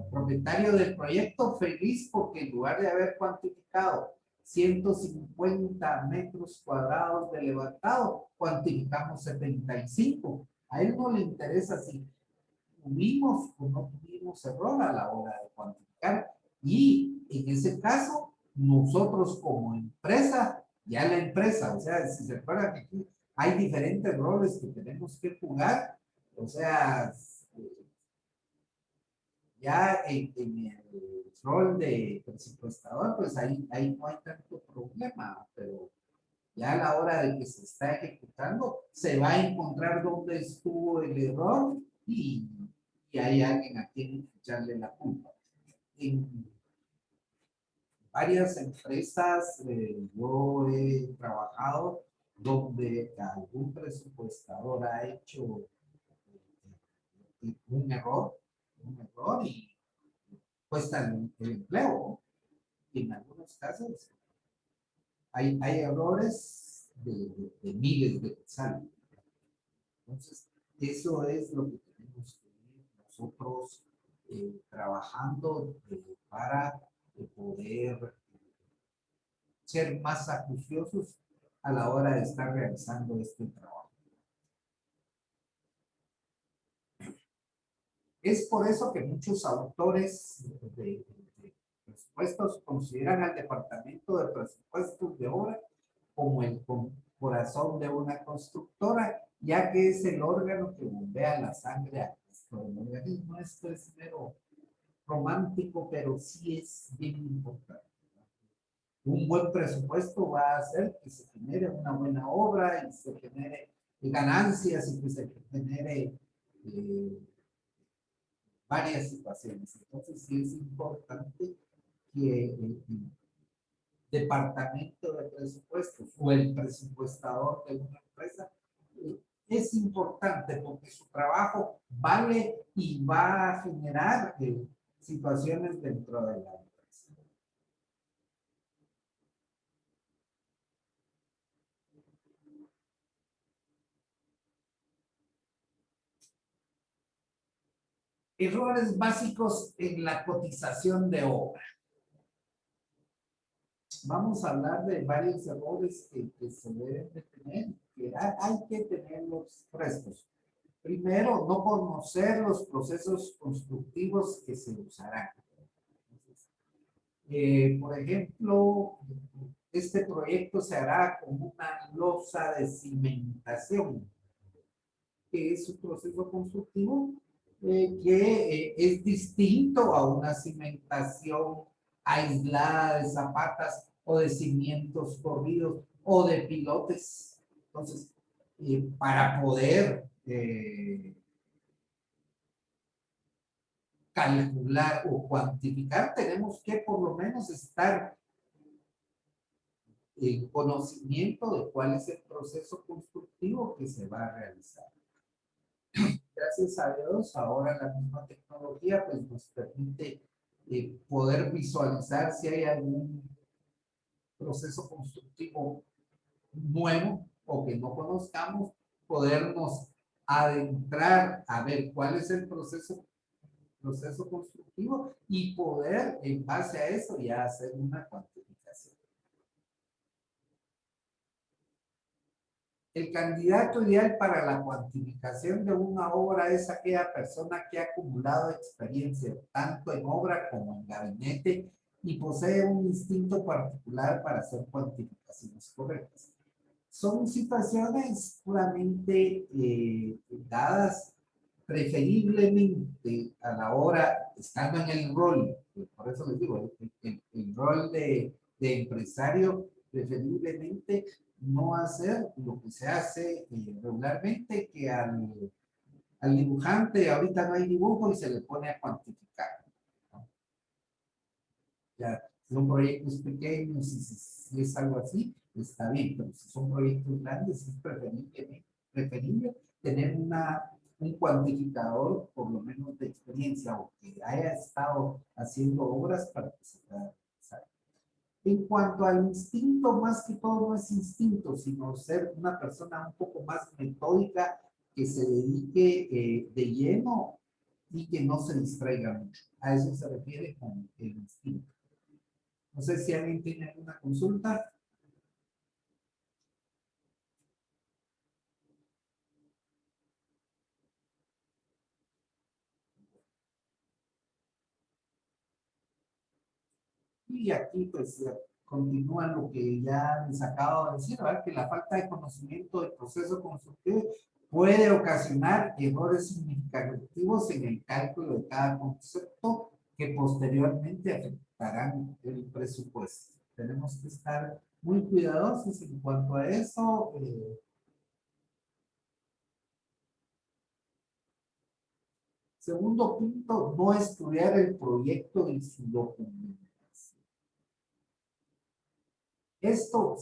propietario del proyecto feliz porque en lugar de haber cuantificado 150 metros cuadrados de levantado, cuantificamos 75 A él no le interesa si tuvimos o no tuvimos error a la hora de cuantificar. Y en ese caso, nosotros como empresa, ya la empresa, o sea, si se acuerdan que aquí hay diferentes roles que tenemos que jugar, o sea, ya en el rol de presupuestador, pues ahí no hay tanto problema, pero ya a la hora de que se está ejecutando, se va a encontrar dónde estuvo el error y hay alguien a quien echarle la culpa. En varias empresas yo he trabajado donde algún presupuestador ha hecho un error y cuesta el empleo. Y en algunos casos hay errores de miles de quetzales. Entonces, eso es lo que tenemos que ir nosotros trabajando para poder ser más acuciosos a la hora de estar realizando este trabajo. Es por eso que muchos autores de presupuestos consideran al departamento de presupuestos de obra como el corazón de una constructora, ya que es el órgano que bombea la sangre a nuestro organismo. Esto es mero romántico, pero sí es bien importante. Un buen presupuesto va a hacer que se genere una buena obra y se genere ganancias y que se genere varias situaciones. Entonces sí es importante que el departamento de presupuestos o el presupuestador de una empresa es importante porque su trabajo vale y va a generar situaciones dentro de la empresa. Errores básicos en la cotización de obra. Vamos a hablar de varios errores que se deben de tener, que hay que tenerlos frescos. Primero, no conocer los procesos constructivos que se usarán. Por ejemplo, este proyecto se hará con una losa de cimentación, que es un proceso constructivo que es distinto a una cimentación aislada de zapatas o de cimientos corridos o de pilotes. Entonces, para poder calcular o cuantificar, tenemos que por lo menos estar en conocimiento de cuál es el proceso constructivo que se va a realizar. Gracias a Dios, ahora la misma tecnología pues, nos permite poder visualizar si hay algún proceso constructivo nuevo o que no conozcamos, podernos adentrar a ver cuál es el proceso constructivo y poder en base a eso ya hacer una cuantificación. El candidato ideal para la cuantificación de una obra es aquella persona que ha acumulado experiencia tanto en obra como en gabinete y posee un instinto particular para hacer cuantificaciones correctas. Son situaciones puramente dadas preferiblemente a la hora, estando en el rol, por eso les digo, el rol de empresario, preferiblemente no hacer lo que se hace regularmente, que al dibujante ahorita no hay dibujo y se le pone a cuantificar, ¿no? Ya, si son proyectos pequeños, si es algo así, está bien, pero si son proyectos grandes, es preferible tener un cuantificador, por lo menos de experiencia, o que haya estado haciendo obras para que se pueda realizar. En cuanto al instinto, más que todo no es instinto, sino ser una persona un poco más metódica, que se dedique de lleno y que no se distraiga mucho. A eso se refiere con el instinto. No sé si alguien tiene alguna consulta. Y aquí pues continúa lo que ya les acabo de decir, ¿verdad? Que la falta de conocimiento del proceso constructivo puede ocasionar errores significativos en el cálculo de cada concepto que posteriormente afectarán el presupuesto. Tenemos que estar muy cuidadosos en cuanto a eso. Segundo punto, no estudiar el proyecto y su documentación. Esto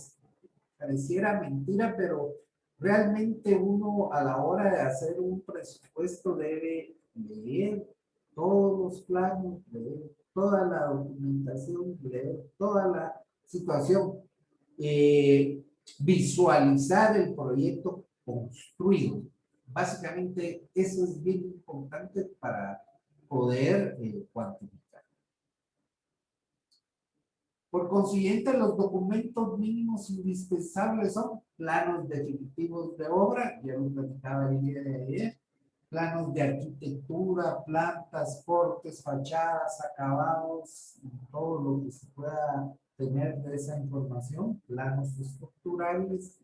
pareciera mentira, pero realmente uno a la hora de hacer un presupuesto debe leer todos los planos, leer toda la documentación, leer toda la situación, visualizar el proyecto construido. Básicamente eso es bien importante para poder cuantificar. Por consiguiente, los documentos mínimos indispensables son planos definitivos de obra, ya lo platicaba el día de ayer, planos de arquitectura, plantas, cortes, fachadas, acabados, todo lo que se pueda tener de esa información, planos estructurales,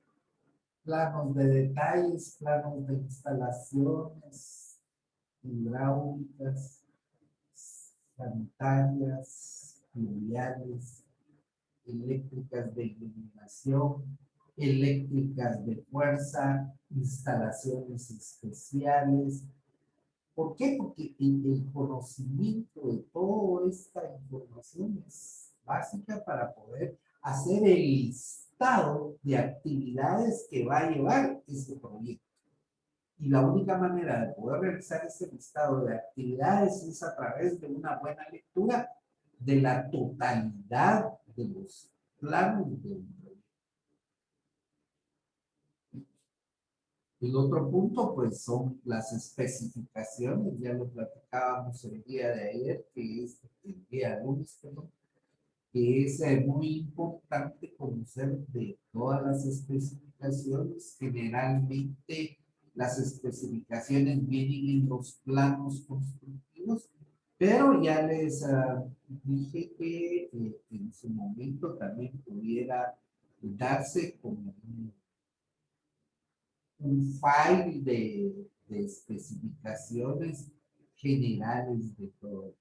planos de detalles, planos de instalaciones hidráulicas, sanitarias, fluviales, eléctricas de iluminación, eléctricas de fuerza, instalaciones especiales. ¿Por qué? Porque el conocimiento de toda esta información es básica para poder hacer el listado de actividades que va a llevar este proyecto. Y la única manera de poder realizar ese listado de actividades es a través de una buena lectura de la totalidad de los planos de un proyecto. El otro punto, pues, son las especificaciones, ya lo platicábamos el día de ayer, que es el día lunes, perdón, que es muy importante conocer de todas las especificaciones. Generalmente las especificaciones vienen en los planos constructivos, pero ya les dije que en su momento también pudiera darse como un file de especificaciones generales de todo.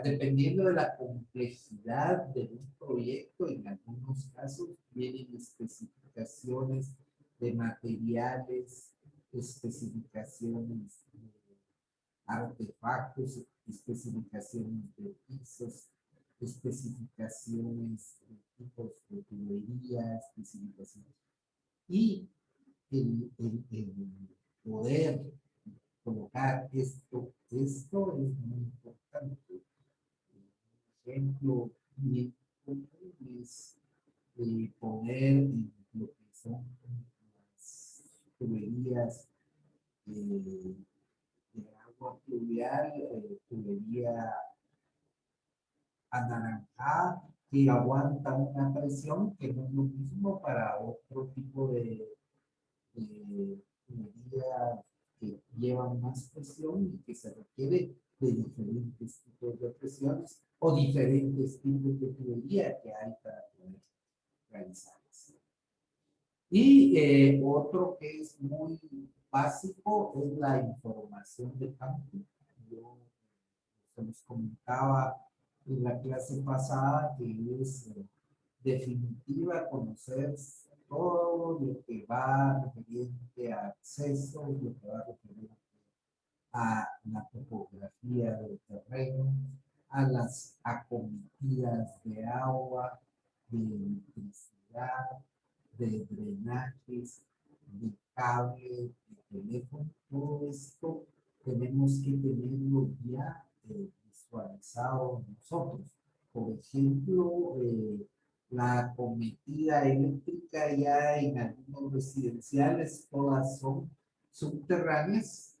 Dependiendo de la complejidad de un proyecto, en algunos casos vienen especificaciones de materiales, especificaciones de artefactos, especificaciones de pisos, especificaciones de tipos de tuberías, especificaciones. Y el poder colocar esto es muy importante. Un ejemplo bien común es poner en lo que son las tuberías de agua pluvial, tubería anaranjada que aguanta una presión que no es lo mismo para otro tipo de tuberías que llevan más presión y que se requiere de diferentes tipos de presiones o diferentes tipos de tubería que hay para poder realizarlas. Y otro que es muy básico es la información de campo. Yo se los comentaba en la clase pasada que es definitiva conocer todo lo que va referente a acceso, lo que va referente a la topografía del terreno, a las acometidas de agua, de electricidad, de drenajes, de cable, de teléfono. Todo esto tenemos que tenerlo ya visualizado nosotros. Por ejemplo, la acometida eléctrica ya en algunos residenciales todas son subterráneas.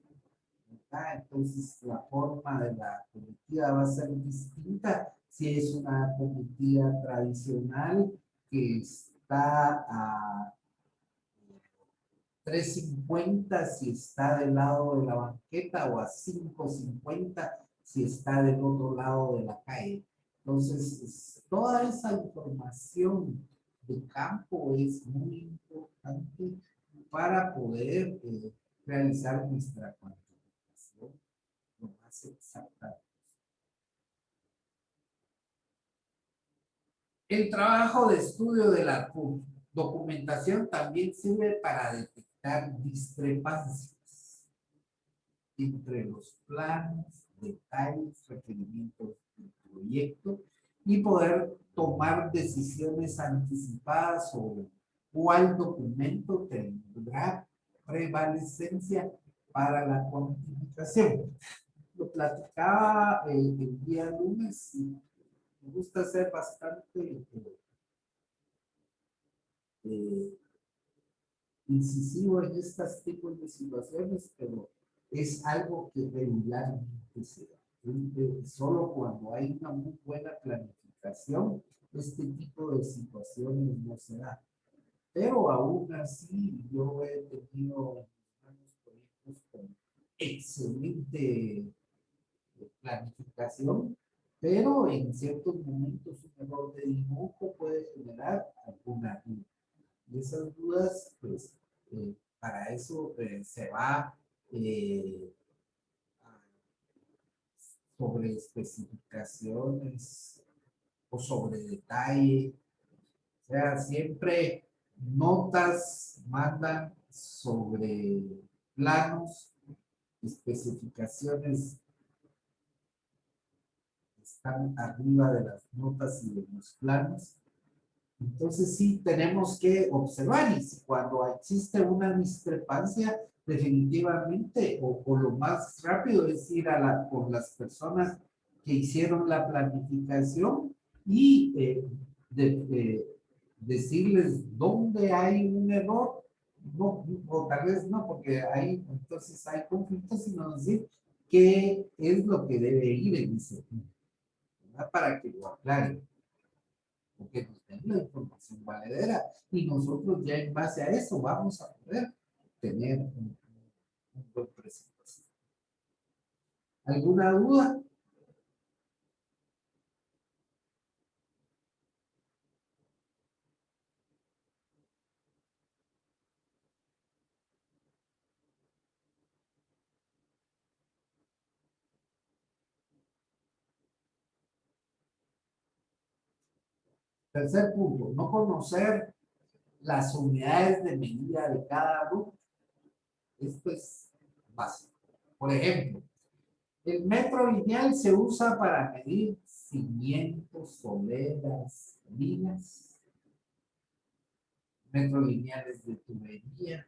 Entonces la forma de la acometida va a ser distinta si es una acometida tradicional que está a 350 si está del lado de la banqueta o a 550 si está del otro lado de la calle. Entonces, toda esa información de campo es muy importante para poder realizar nuestra cuantificación lo más exacta. El trabajo de estudio de la documentación también sirve para detectar discrepancias entre los planos, detalles, requerimientos del proyecto y poder tomar decisiones anticipadas sobre cuál documento tendrá prevalecencia para la cuantificación. Lo platicaba el día lunes y me gusta ser bastante incisivo en estos tipos de situaciones, pero es algo que regularmente se da. Solo cuando hay una muy buena planificación, este tipo de situaciones no se da. Pero aún así, yo he tenido varios proyectos con excelente planificación, pero en ciertos momentos un error de dibujo puede generar alguna duda. Y esas dudas, pues, para eso se va sobre especificaciones o sobre detalle. O sea, siempre notas mandan sobre planos, especificaciones están arriba de las notas y de los planos. Entonces sí tenemos que observar y si cuando existe una discrepancia, definitivamente o lo más rápido es ir con las personas que hicieron la planificación y decirles dónde hay un error, no, o tal vez no, porque hay, entonces hay conflictos, sino decir qué es lo que debe ir en ese punto, ¿verdad? Para que lo aclaren, porque nos den la información valedera y nosotros ya en base a eso vamos a poder tener un buen presupuesto. ¿Alguna duda? Tercer punto, no conocer las unidades de medida de cada grupo. Esto es básico. Por ejemplo, el metro lineal se usa para medir cimientos, soleras, minas, metros lineales de tubería.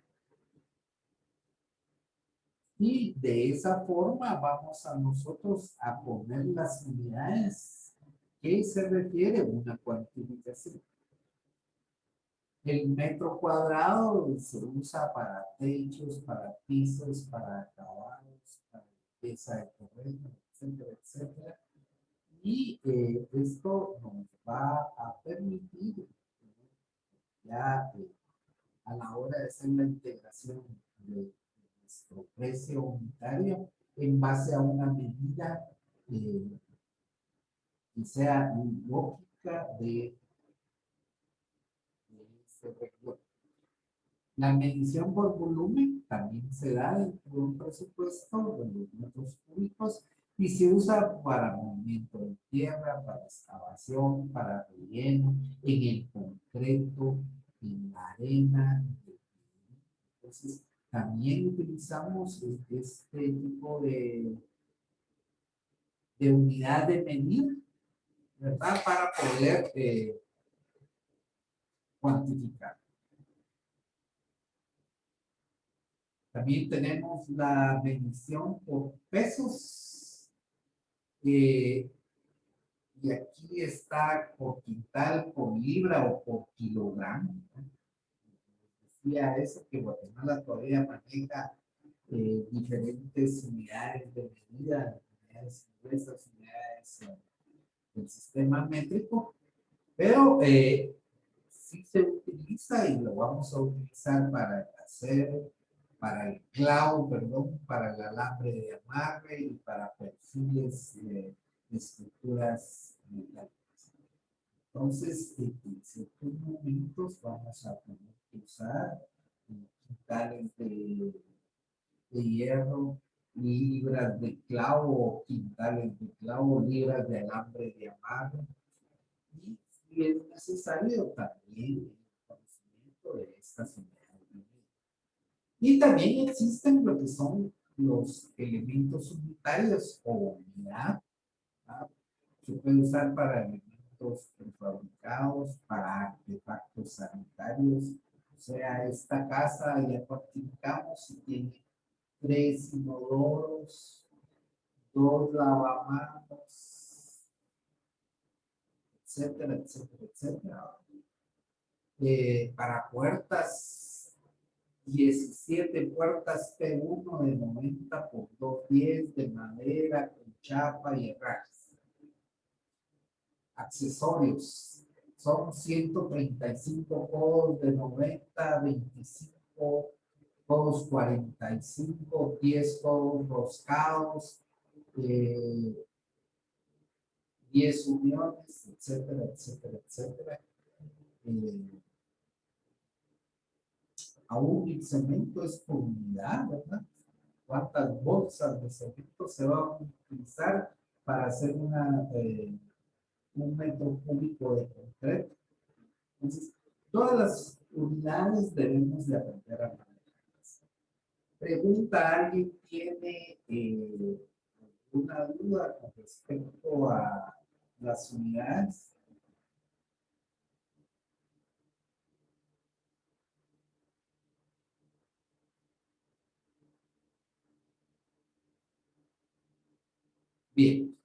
Y de esa forma vamos a nosotros a poner las unidades que se refiere a una cuantificación. El metro cuadrado se usa para techos, para pisos, para acabados, para limpieza de terreno, etcétera, etcétera. Y esto nos va a permitir ya a la hora de hacer la integración de nuestro precio unitario en base a una medida que sea lógica de ese región. La medición por volumen también se da dentro de un presupuesto de los metros cúbicos y se usa para movimiento de tierra, para excavación, para relleno, en el concreto, en la arena. Entonces, también utilizamos este tipo de unidad de medida, ¿verdad? Para poder cuantificar. También tenemos la medición por pesos. Y aquí está por quintal, por libra o por kilogramo. Decía eso que Guatemala todavía maneja diferentes unidades de medida, unidades inglesas, unidades del sistema métrico, pero sí se utiliza y lo vamos a utilizar para el acero, para el clavo, perdón, para el alambre de amarre y para perfiles de estructuras Entonces, en ciertos momentos vamos a tener que usar quintales de hierro, libras de clavo, quintales de clavo, libras de alambre de amarre. Y si es necesario también el conocimiento de estas unidades. Y también existen lo que son los elementos unitarios o unidad. ¿Ah? Se puede usar para elementos prefabricados, para artefactos sanitarios. O sea, esta casa ya cuantificamos y tiene 3 inodoros, 2 lavamanos, etcétera, etcétera, etcétera. Para puertas, 17 puertas P1 de 90 por 210 de madera con chapa y herrajes. Accesorios, son 135 codos de 90, 25 codos 45, 10 codos roscados, 10 uniones, etcétera, etcétera, etcétera. Aún el cemento es por unidad, ¿verdad? ¿Cuántas bolsas de cemento se van a utilizar para hacer un metro cúbico de concreto? Entonces, todas las unidades debemos de aprender a manejarlas. Pregunta, ¿alguien tiene alguna duda con respecto a las unidades? Bien.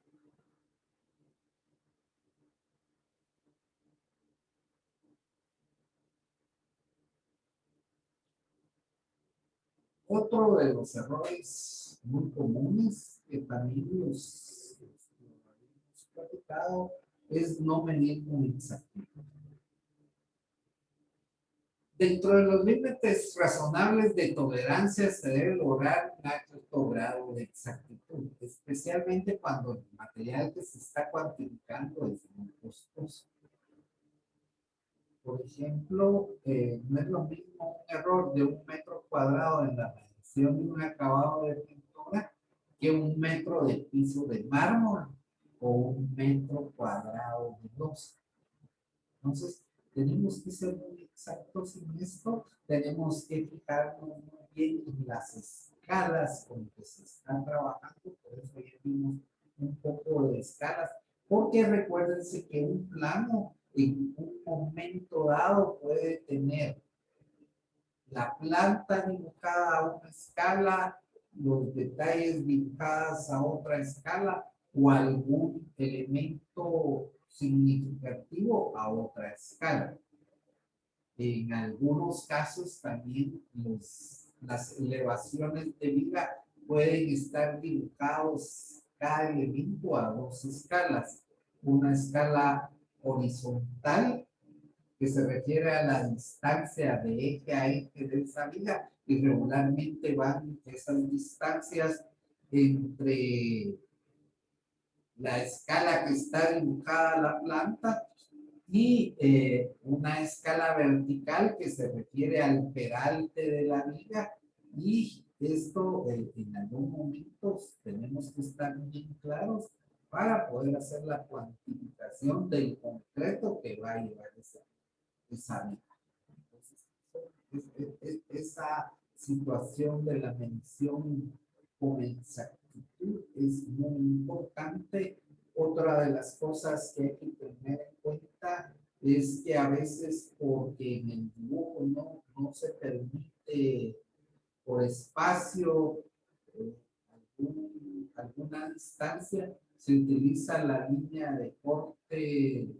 Otro de los errores muy comunes que también hemos platicado es no medir con exactitud. Dentro de los límites razonables de tolerancia se debe lograr un alto grado de exactitud, especialmente cuando el material que se está cuantificando es muy costoso. Por ejemplo, no es lo mismo un error de 1 metro cuadrado en la medición de un acabado de pintura que 1 metro de piso de mármol o 1 metro cuadrado de losa. Entonces, tenemos que ser muy exactos en esto, tenemos que fijarnos muy bien en las escalas con que se están trabajando, por eso ya vimos un poco de escalas, porque recuérdense que un plano en un momento dado puede tener la planta dibujada a una escala, los detalles dibujados a otra escala o algún elemento significativo a otra escala. En algunos casos también las elevaciones de viga pueden estar dibujados cada elemento a 2 escalas. Una escala horizontal que se refiere a la distancia de eje a eje de esa viga y regularmente van esas distancias entre la escala que está dibujada la planta y una escala vertical que se refiere al peralte de la viga, y esto en algún momento tenemos que estar bien claros para poder hacer la cuantificación del concreto que va a llevar esa viga. Entonces, esa situación de la medición con exactitud es muy importante. Otra de las cosas que hay que tener en cuenta es que a veces, porque en el dibujo no se permite por espacio alguna distancia, se utiliza la línea de corte,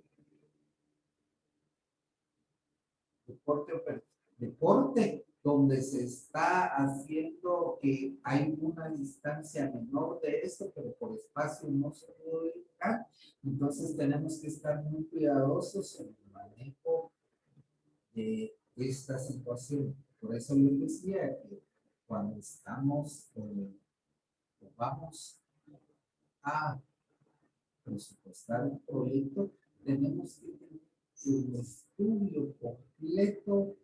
donde se está haciendo que hay una distancia menor de eso, pero por espacio no se puede dibujar. Entonces tenemos que estar muy cuidadosos en el manejo de esta situación. Por eso les decía que cuando vamos a presupuestar un proyecto, tenemos que tener un estudio completo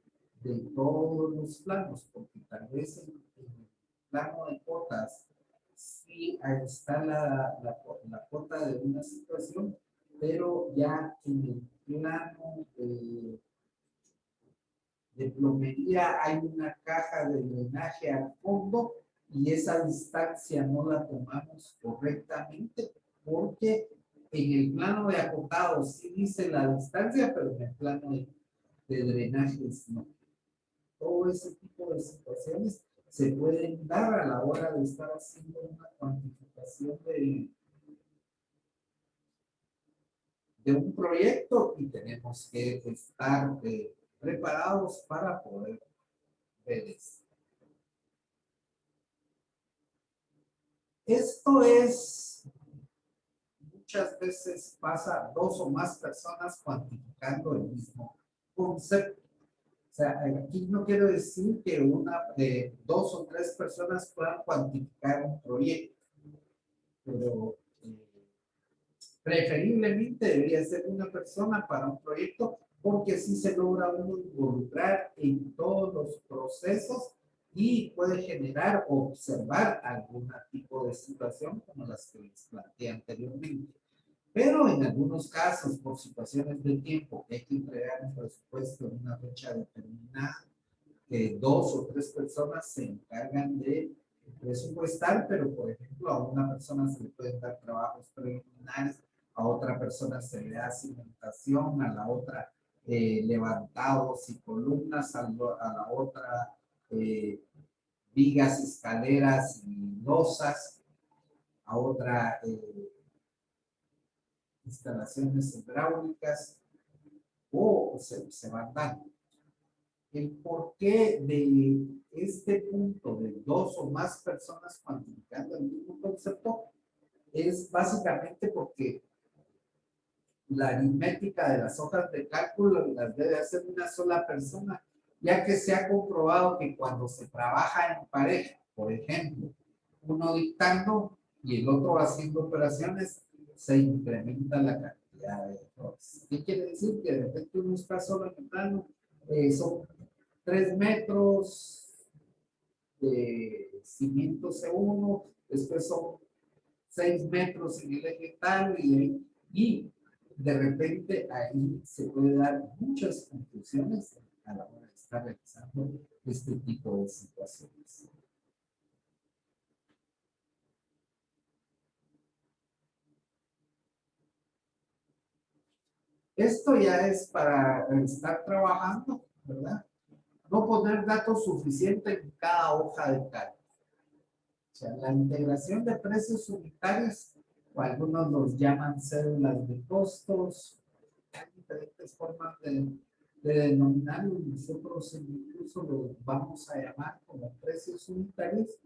de todos los planos, porque tal vez en el plano de cuotas sí ahí está la cuota de una situación, pero ya en el plano de plomería hay una caja de drenaje al fondo y esa distancia no la tomamos correctamente porque en el plano de acotado sí dice la distancia, pero en el plano de drenajes no. Todo ese tipo de situaciones se pueden dar a la hora de estar haciendo una cuantificación de un proyecto y tenemos que estar preparados para poder ver esto. Esto es, muchas veces pasa dos o más personas cuantificando el mismo concepto. O sea, aquí no quiero decir que dos o tres personas puedan cuantificar un proyecto, pero preferiblemente debería ser una persona para un proyecto porque así se logra uno involucrar en todos los procesos y puede generar o observar algún tipo de situación como las que les planteé anteriormente. Pero en algunos casos, por situaciones de tiempo, hay que entregar un presupuesto en una fecha determinada, que dos o tres personas se encargan de presupuestar, pero por ejemplo a una persona se le pueden dar trabajos preliminares, a otra persona se le da cimentación, a la otra levantados y columnas, a la otra vigas, escaleras y losas, a otra instalaciones hidráulicas, o se van dando. El porqué de este punto de dos o más personas cuantificando el mismo concepto es básicamente porque la aritmética de las hojas de cálculo las debe hacer una sola persona, ya que se ha comprobado que cuando se trabaja en pareja, por ejemplo, uno dictando y el otro haciendo operaciones, se incrementa la cantidad de errores. ¿Qué quiere decir? Que de repente uno está solo en el plano, son 3 metros de cimiento C1, después son 6 metros en el eje tal y de repente ahí se puede dar muchas confusiones a la hora de estar realizando este tipo de situaciones. Esto ya es para estar trabajando, ¿verdad? No poner datos suficientes en cada hoja de cálculo. O sea, la integración de precios unitarios, o algunos los llaman cédulas de costos, hay diferentes formas de denominarlo, nosotros incluso los vamos a llamar como precios unitarios.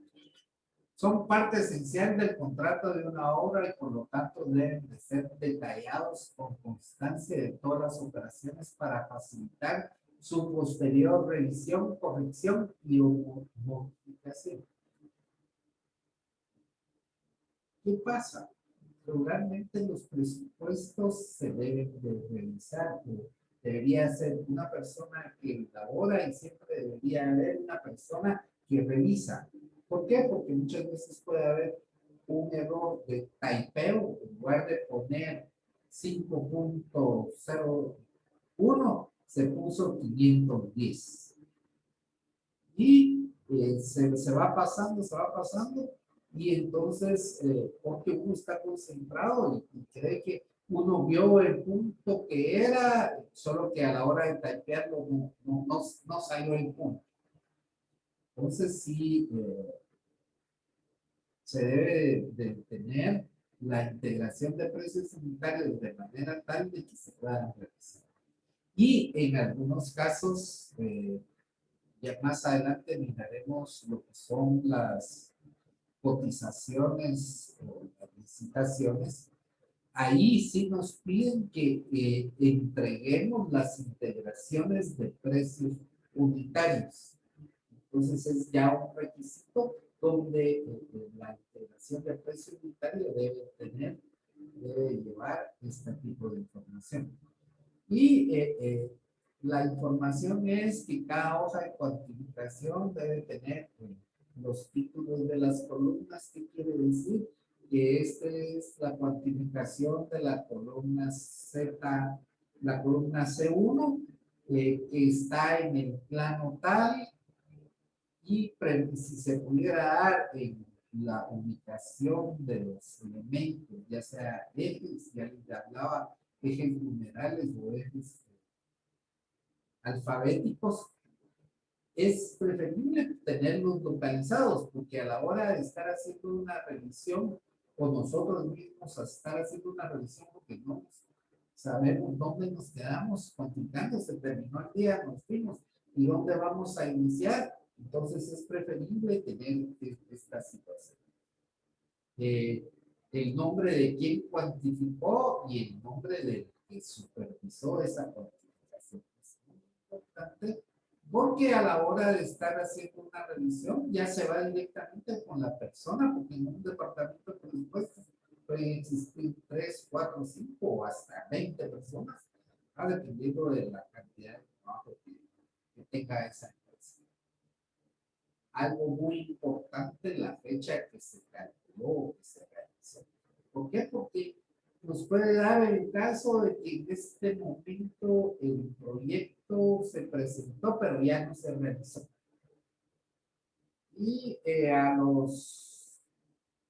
Son parte esencial del contrato de una obra y por lo tanto deben de ser detallados con constancia de todas las operaciones para facilitar su posterior revisión, corrección y modificación. ¿Qué pasa? Regularmente los presupuestos se deben de revisar. Debería ser una persona que elabora y siempre debería haber una persona que revisa. ¿Por qué? Porque muchas veces puede haber un error de typeo. En lugar de poner 5.01, se puso 510. Y se va pasando, y entonces, porque uno está concentrado y cree que uno vio el punto que era, solo que a la hora de typearlo no salió el punto. Entonces sí, se debe de tener la integración de precios unitarios de manera tal de que se puedan realizar. Y en algunos casos, ya más adelante miraremos lo que son las cotizaciones o las licitaciones. Ahí sí nos piden que entreguemos las integraciones de precios unitarios. Entonces es ya un requisito donde la integración de precio unitario debe tener debe llevar este tipo de información. Y la información es que cada hoja de cuantificación debe tener los títulos de las columnas. ¿Qué quiere decir? Que esta es la cuantificación de la columna Z, la columna C1, que está en el plano tal, y si se pudiera dar en la ubicación de los elementos, ya sea ejes, ya les hablaba, ejes numerales o ejes alfabéticos, es preferible tenerlos localizados, porque a la hora de estar haciendo una revisión, o nosotros mismos a estar haciendo una revisión, porque no sabemos dónde nos quedamos cuantificando, se terminó el día, nos fuimos, y dónde vamos a iniciar. Entonces es preferible tener esta situación. El nombre de quien cuantificó y el nombre del que supervisó esa cuantificación. Es muy importante porque a la hora de estar haciendo una revisión ya se va directamente con la persona, porque en un departamento de presupuestos pueden existir 3, 4, 5 o hasta 20 personas, dependiendo de la cantidad de trabajo que tenga esa empresa. Algo muy importante, la fecha que se calculó, que se realizó. ¿Por qué? Porque nos puede dar el caso de que en este momento el proyecto se presentó, pero ya no se realizó. Y a los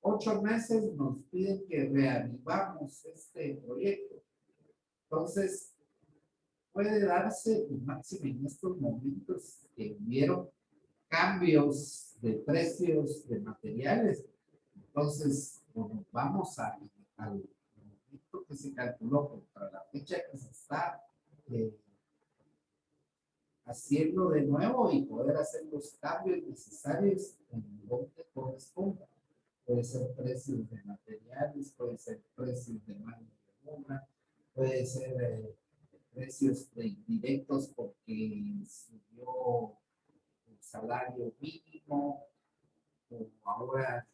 8 meses nos piden que reavivamos este proyecto. Entonces, puede darse, y máximo en estos momentos que hubieron cambios de precios de materiales. Entonces, cuando vamos al momento que se calculó contra la fecha que se está haciendo de nuevo y poder hacer los cambios necesarios en donde corresponda. Puede ser precios de materiales, puede ser precios de mano de obra, puede ser precios directos porque subió el salario mínimo, o ahora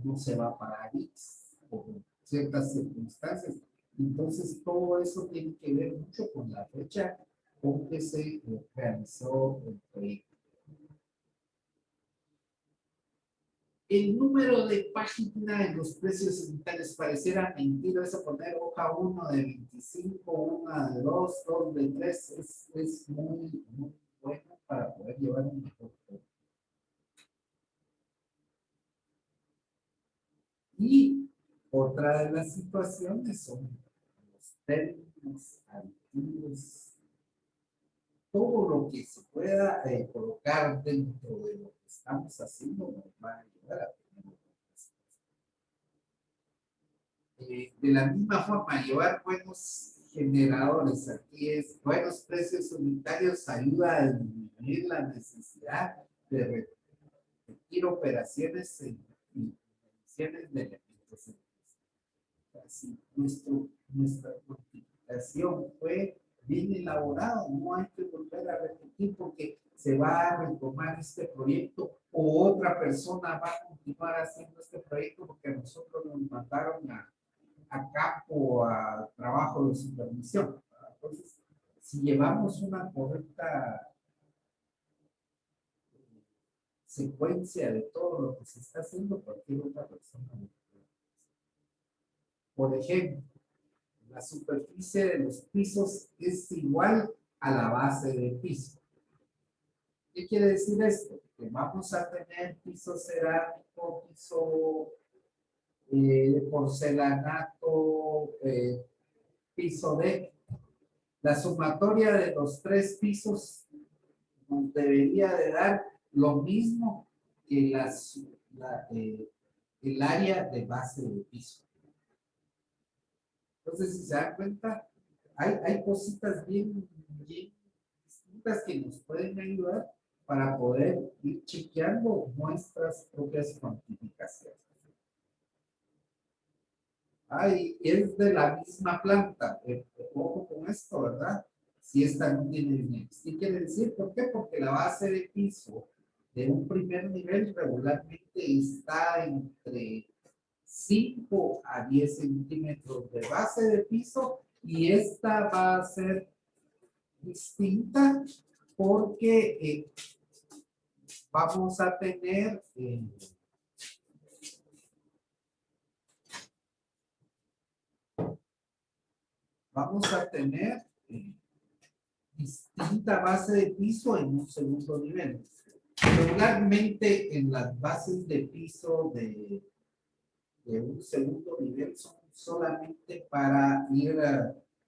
no se va a pagar X por ciertas circunstancias. Entonces, todo eso tiene que ver mucho con la fecha con que se realizó el proyecto. El número de página en los precios unitarios pareciera mentira, eso poner hoja 1 de 25, 1 de 2, 2 de 3, es muy, muy bueno para poder llevar un mejor proyecto. Y otra de las situaciones son los términos, aditivos, todo lo que se pueda colocar dentro de lo que estamos haciendo nos va a ayudar a tener una respuesta. De la misma forma, llevar buenos generadores, aquí es buenos precios unitarios, ayuda a disminuir la necesidad de repetir operaciones en mediciones de elementos. Así, nuestra cuantificación fue bien elaborado, no hay que volver a repetir porque se va a retomar este proyecto o otra persona va a continuar haciendo este proyecto porque a nosotros nos mandaron a campo a trabajo de supervisión. Entonces, si llevamos una correcta secuencia de todo lo que se está haciendo, cualquier otra persona. Por ejemplo, la superficie de los pisos es igual a la base del piso. ¿Qué quiere decir esto? Que vamos a tener piso cerámico, piso porcelanato, piso de. La sumatoria de los 3 pisos nos debería de dar lo mismo que el área de base del piso. Entonces, si se dan cuenta, hay cositas bien distintas que nos pueden ayudar para poder ir chequeando nuestras propias cuantificaciones. Es de la misma planta. Ojo con esto, ¿verdad? Si esta no tiene NEX. ¿Qué quiere decir? ¿Por qué? Porque la base de piso de un primer nivel regularmente está entre 5 a 10 centímetros de base de piso, y esta va a ser distinta porque vamos a tener distinta base de piso en un segundo nivel. Regularmente en las bases de piso de un segundo nivel son solamente para ir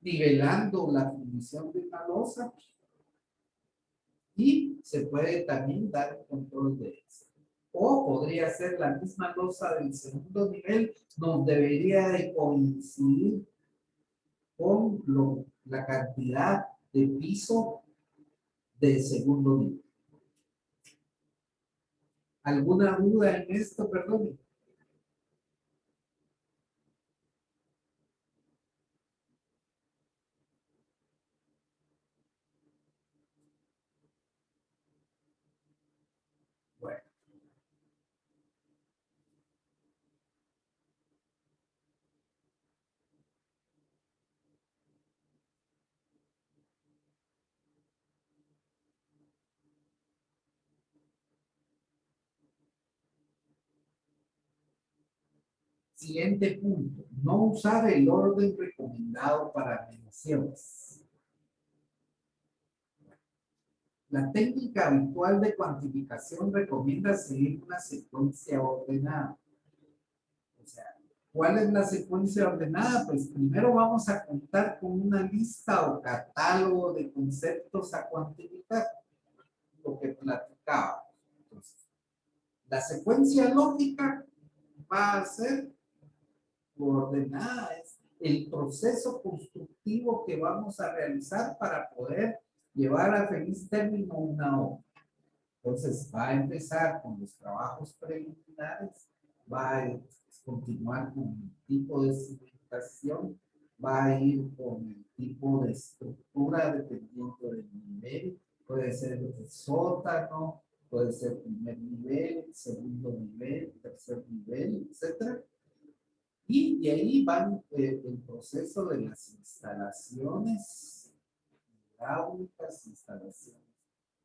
nivelando la fundición de una losa, y se puede también dar control de eso. O podría ser la misma losa del segundo nivel, donde debería de coincidir con la cantidad de piso del segundo nivel. ¿Alguna duda en esto? Perdón. Bueno. Siguiente punto. No usar el orden recomendado para mediciones. La técnica habitual de cuantificación recomienda seguir una secuencia ordenada. O sea, ¿cuál es la secuencia ordenada? Pues primero vamos a contar con una lista o catálogo de conceptos a cuantificar, lo que platicaba. Entonces, la secuencia lógica va a ser ordenada, es el proceso constructivo que vamos a realizar para poder llevar a feliz término una obra. Entonces va a empezar con los trabajos preliminares, va a continuar con el tipo de cimentación, va a ir con el tipo de estructura dependiendo del nivel, puede ser el sótano, puede ser primer nivel, segundo nivel, tercer nivel, etc. Y de ahí van el proceso de las instalaciones hidráulicas, instalaciones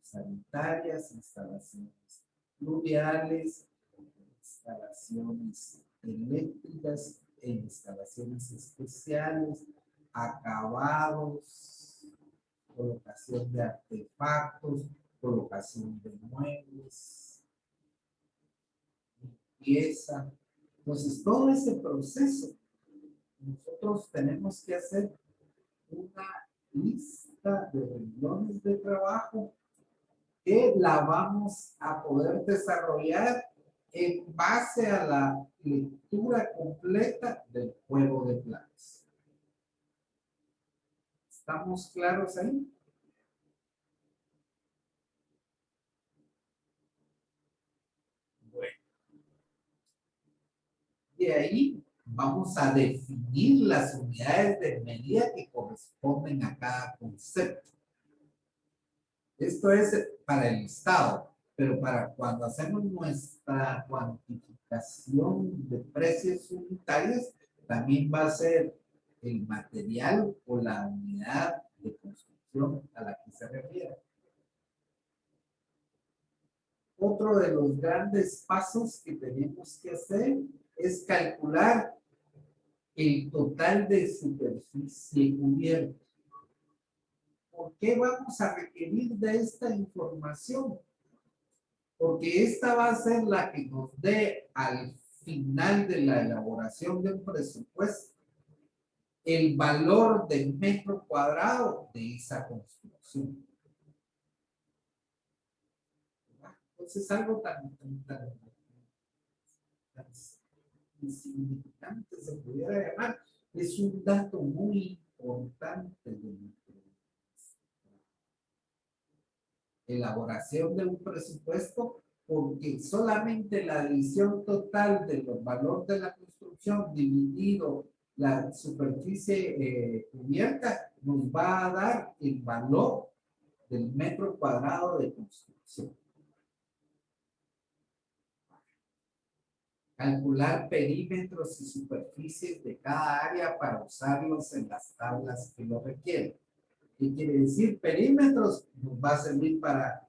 sanitarias, instalaciones pluviales, instalaciones eléctricas e instalaciones especiales, acabados, colocación de artefactos, colocación de muebles, limpieza. Entonces, todo ese proceso, nosotros tenemos que hacer una lista de renglones de trabajo que la vamos a poder desarrollar en base a la lectura completa del juego de planos. ¿Estamos claros ahí? Bueno. De ahí vamos a definir las unidades de medida que corresponden a cada concepto. Esto es para el listado, pero para cuando hacemos nuestra cuantificación de precios unitarios, también va a ser el material o la unidad de construcción a la que se refiere. Otro de los grandes pasos que tenemos que hacer es calcular el total de superficie cubierta. ¿Por qué vamos a requerir de esta información? Porque esta va a ser la que nos dé al final de la elaboración de un presupuesto el valor del metro cuadrado de esa construcción. Entonces, algo tan insignificante se pudiera llamar, es un dato muy importante de elaboración de un presupuesto, porque solamente la división total de los valores de la construcción dividido la superficie cubierta nos va a dar el valor del metro cuadrado de construcción. calcular perímetros y superficies de cada área para usarlos en las tablas que lo requieren. ¿Qué quiere decir? Perímetros nos va a servir para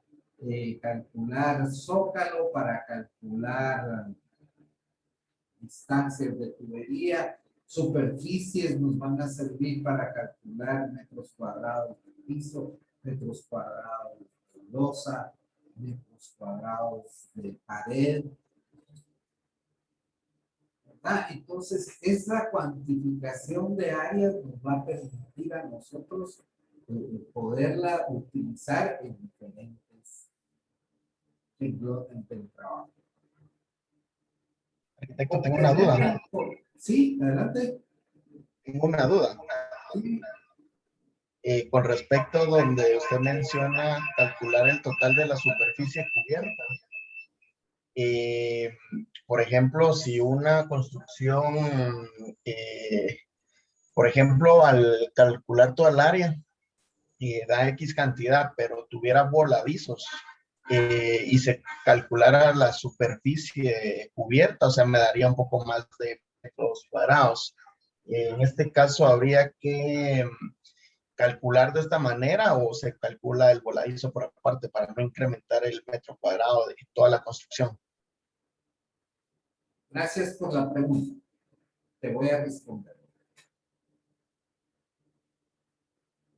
calcular zócalo, para calcular distancias de tubería, superficies nos van a servir para calcular metros cuadrados de piso, metros cuadrados de losa, metros cuadrados de pared. ¿Verdad? Entonces, esa cuantificación de áreas nos va a permitir a nosotros poderla utilizar en diferentes ejemplos del trabajo. Arquitecto, tengo una duda. Sí, adelante. Tengo una duda. Con respecto a donde usted menciona calcular el total de la superficie cubierta. Por ejemplo, si una construcción, por ejemplo, al calcular toda el área, da X cantidad, pero tuviera voladizos y se calculara la superficie cubierta, o sea, me daría un poco más de metros cuadrados. En este caso, habría que calcular de esta manera o se calcula el voladizo por aparte para no incrementar el metro cuadrado de toda la construcción. Gracias por la pregunta. Te voy a responder.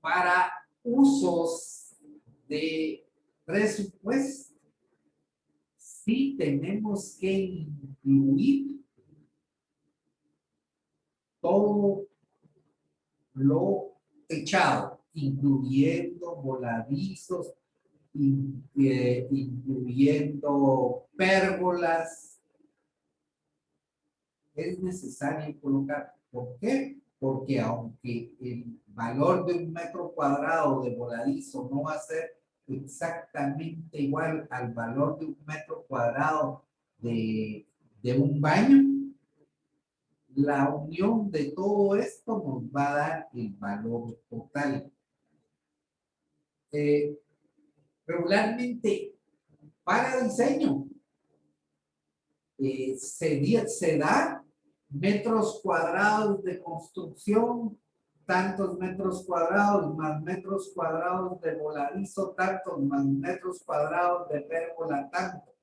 Para usos de presupuesto, sí tenemos que incluir todo lo techado, incluyendo voladizos, incluyendo pérgolas. Es necesario colocar. ¿Por qué? Porque aunque el valor de un metro cuadrado de voladizo no va a ser exactamente igual al valor de un metro cuadrado de un baño, la unión de todo esto nos va a dar el valor total. Regularmente, para diseño, se da metros cuadrados de construcción, tantos metros cuadrados más metros cuadrados de voladizo, tantos más metros cuadrados de pérgola, tanto.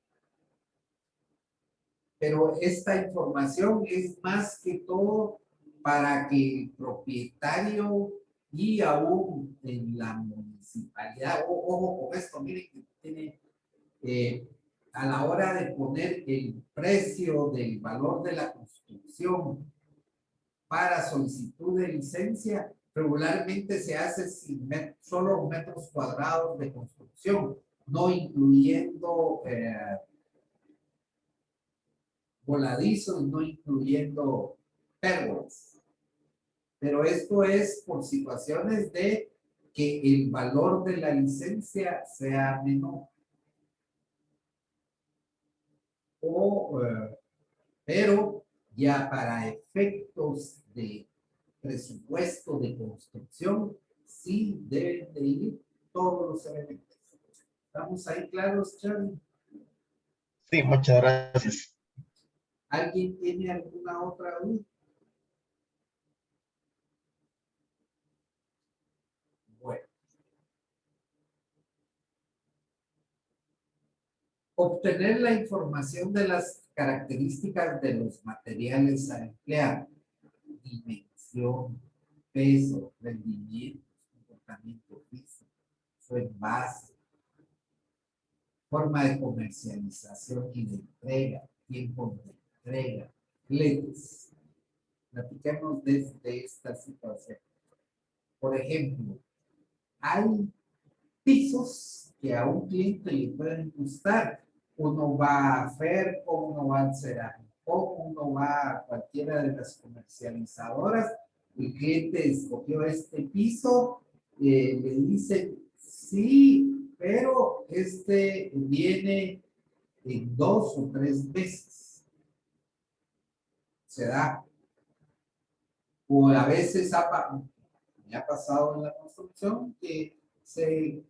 Pero esta información es más que todo para que el propietario y aún en la municipalidad, ojo con esto, miren que tiene, a la hora de poner el precio del valor de la construcción para solicitud de licencia, regularmente se hace sin solo metros cuadrados de construcción, no incluyendo voladizos, no incluyendo pérgolas. Pero esto es por situaciones de que el valor de la licencia sea menor. Pero ya para efectos de presupuesto de construcción, sí deben de ir todos los elementos. ¿Estamos ahí claros, Charlie? Sí, muchas gracias. ¿Alguien tiene alguna otra duda? Bueno. Obtener la información de las características de los materiales a emplear, dimensión, peso, rendimiento, comportamiento físico, su envase, forma de comercialización y de entrega, tiempo de entrega, clientes. Platiquemos de esta situación. Por ejemplo, hay pisos que a un cliente le pueden gustar. Uno va a Ferco, uno va a Cerámico, uno va a cualquiera de las comercializadoras. El cliente escogió este piso, le dice, sí, pero este viene en 2 o 3 veces. Se da. O a veces me ha pasado en la construcción que se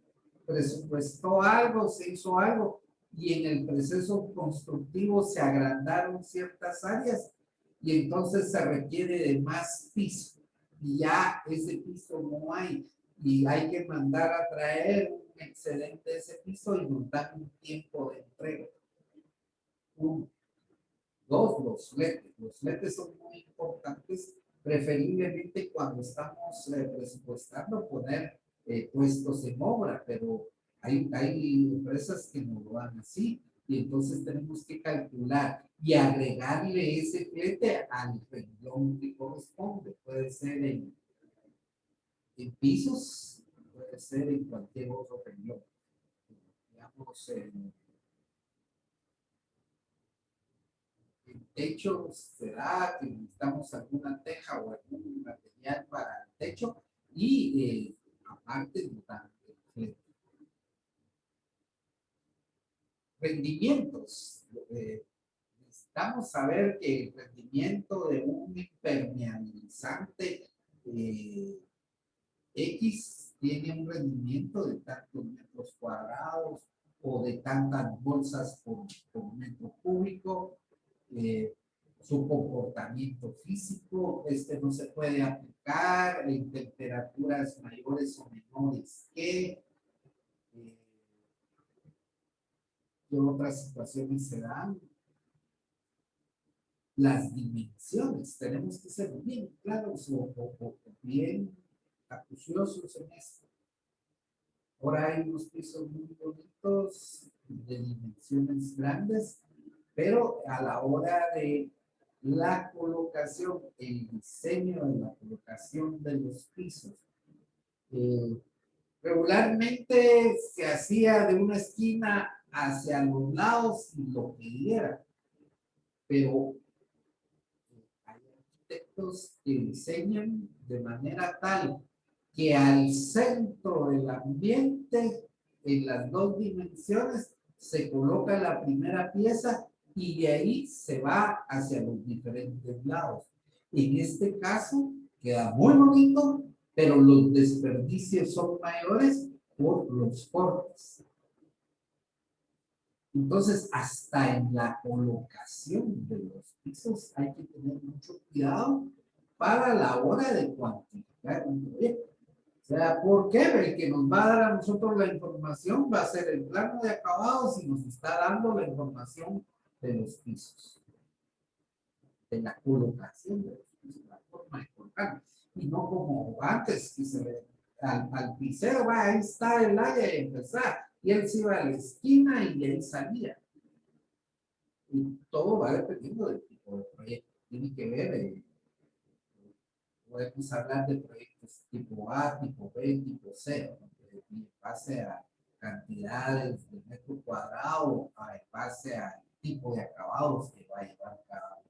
presupuestó algo, se hizo algo y en el proceso constructivo se agrandaron ciertas áreas y entonces se requiere de más piso y ya ese piso no hay y hay que mandar a traer un excedente de ese piso y nos dan un tiempo de entrega. Uno. Dos, los fletes. Los fletes son muy importantes, preferiblemente cuando estamos presupuestando poner puestos en obra, pero hay empresas que no lo dan así y entonces tenemos que calcular y agregarle ese flete al renglón que corresponde. Puede ser en pisos, puede ser en cualquier otro renglón. Digamos, en techo será que necesitamos alguna teja o algún material para el techo y aparte rendimientos. Necesitamos saber que el rendimiento de un impermeabilizante X tiene un rendimiento de tantos metros cuadrados o de tantas bolsas por metro cúbico. Su comportamiento físico, no se puede aplicar en temperaturas mayores o menores que ¿qué otras situaciones se dan? Las dimensiones, tenemos que ser bien claros o bien acuciosos en esto. Ahora hay unos pisos muy bonitos de dimensiones grandes, pero a la hora de la colocación, el diseño de la colocación de los pisos, regularmente se hacía de una esquina hacia los lados y lo que diera, pero hay arquitectos que diseñan de manera tal que al centro del ambiente, en las dos dimensiones, se coloca la primera pieza y de ahí se va hacia los diferentes lados. En este caso, queda muy bonito, pero los desperdicios son mayores por los cortes. Entonces, hasta en la colocación de los pisos hay que tener mucho cuidado para la hora de cuantificar un proyecto. O sea, ¿por qué? El que nos va a dar a nosotros la información va a ser el plano de acabados y nos está dando la información de los pisos, de la colocación de los pisos, la forma de colocar. Y no como antes, que se ve al pisero, va, ahí está el área y empezar. Y él se iba a la esquina y de ahí salía. Y todo va dependiendo del tipo de proyecto. Tiene que ver, podemos hablar de proyectos tipo A, tipo B, tipo C, ¿no? En base a cantidades de metro cuadrado, en base al tipo de acabados que va a llevar cada uno.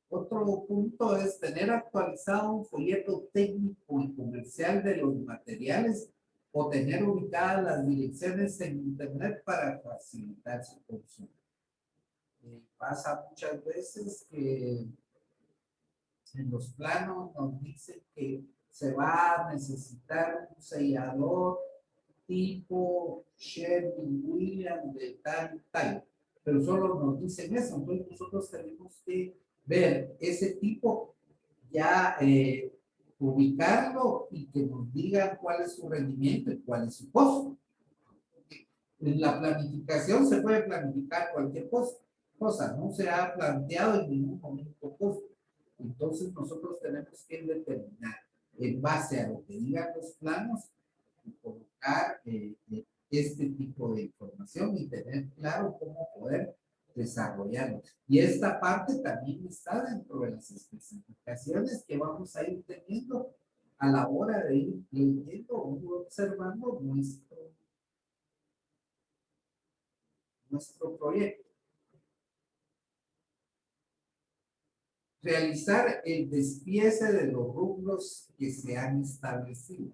Otro punto es tener actualizado un folleto técnico y comercial de los materiales o tener ubicadas las direcciones en internet para facilitar su consumo. Pasa muchas veces que en los planos nos dicen que se va a necesitar un sellador tipo Sherwin Williams de tal, pero solo nos dicen eso, entonces nosotros tenemos que ver ese tipo, ya ubicarlo y que nos diga cuál es su rendimiento y cuál es su costo. En la planificación se puede planificar cualquier cosa, no se ha planteado en ningún momento costo. Entonces nosotros tenemos que determinar en base a lo que digan los planos y colocar este tipo de información y tener claro cómo poder desarrollarlo. Y esta parte también está dentro de las especificaciones que vamos a ir teniendo a la hora de ir leyendo o observando nuestro proyecto. Realizar el despiece de los rubros que se han establecido,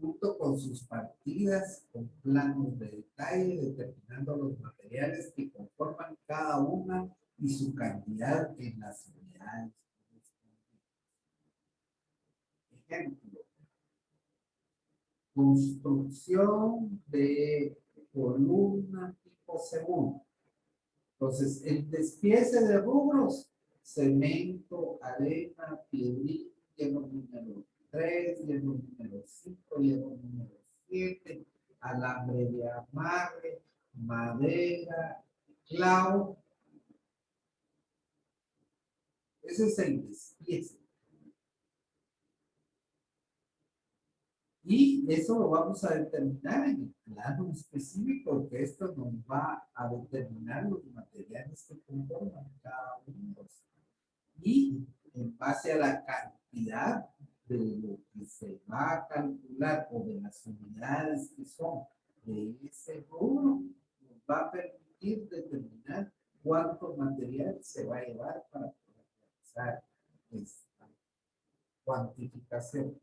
junto con sus partidas, con planos de detalle, determinando los materiales que conforman cada una y su cantidad en las unidades. Ejemplo, construcción de columna tipo segundo. Entonces, el despiece de rubros, cemento, arena, piedrilla, hierro número 3, hierro número 5, hierro número 7, alambre de amarre, madera, clavo. Ese es el despiece. Y eso lo vamos a determinar en el plano específico, que esto nos va a determinar los materiales que conforman cada uno de los. Y en base a la cantidad de lo que se va a calcular o de las unidades que son de ese rubro, nos va a permitir determinar cuánto material se va a llevar para poder realizar esta cuantificación.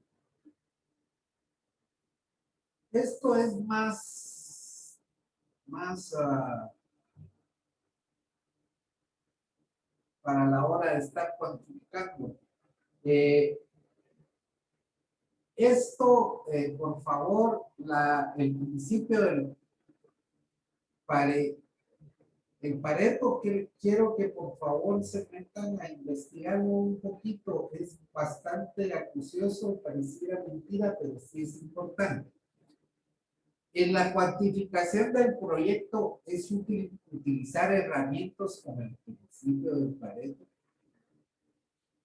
Esto es más para la hora de estar cuantificando. Por favor, el principio del el Pareto, que quiero que por favor se metan a investigarlo un poquito. Es bastante acucioso, pareciera mentira, pero sí es importante. En la cuantificación del proyecto es útil utilizar herramientas como el principio del Pareto.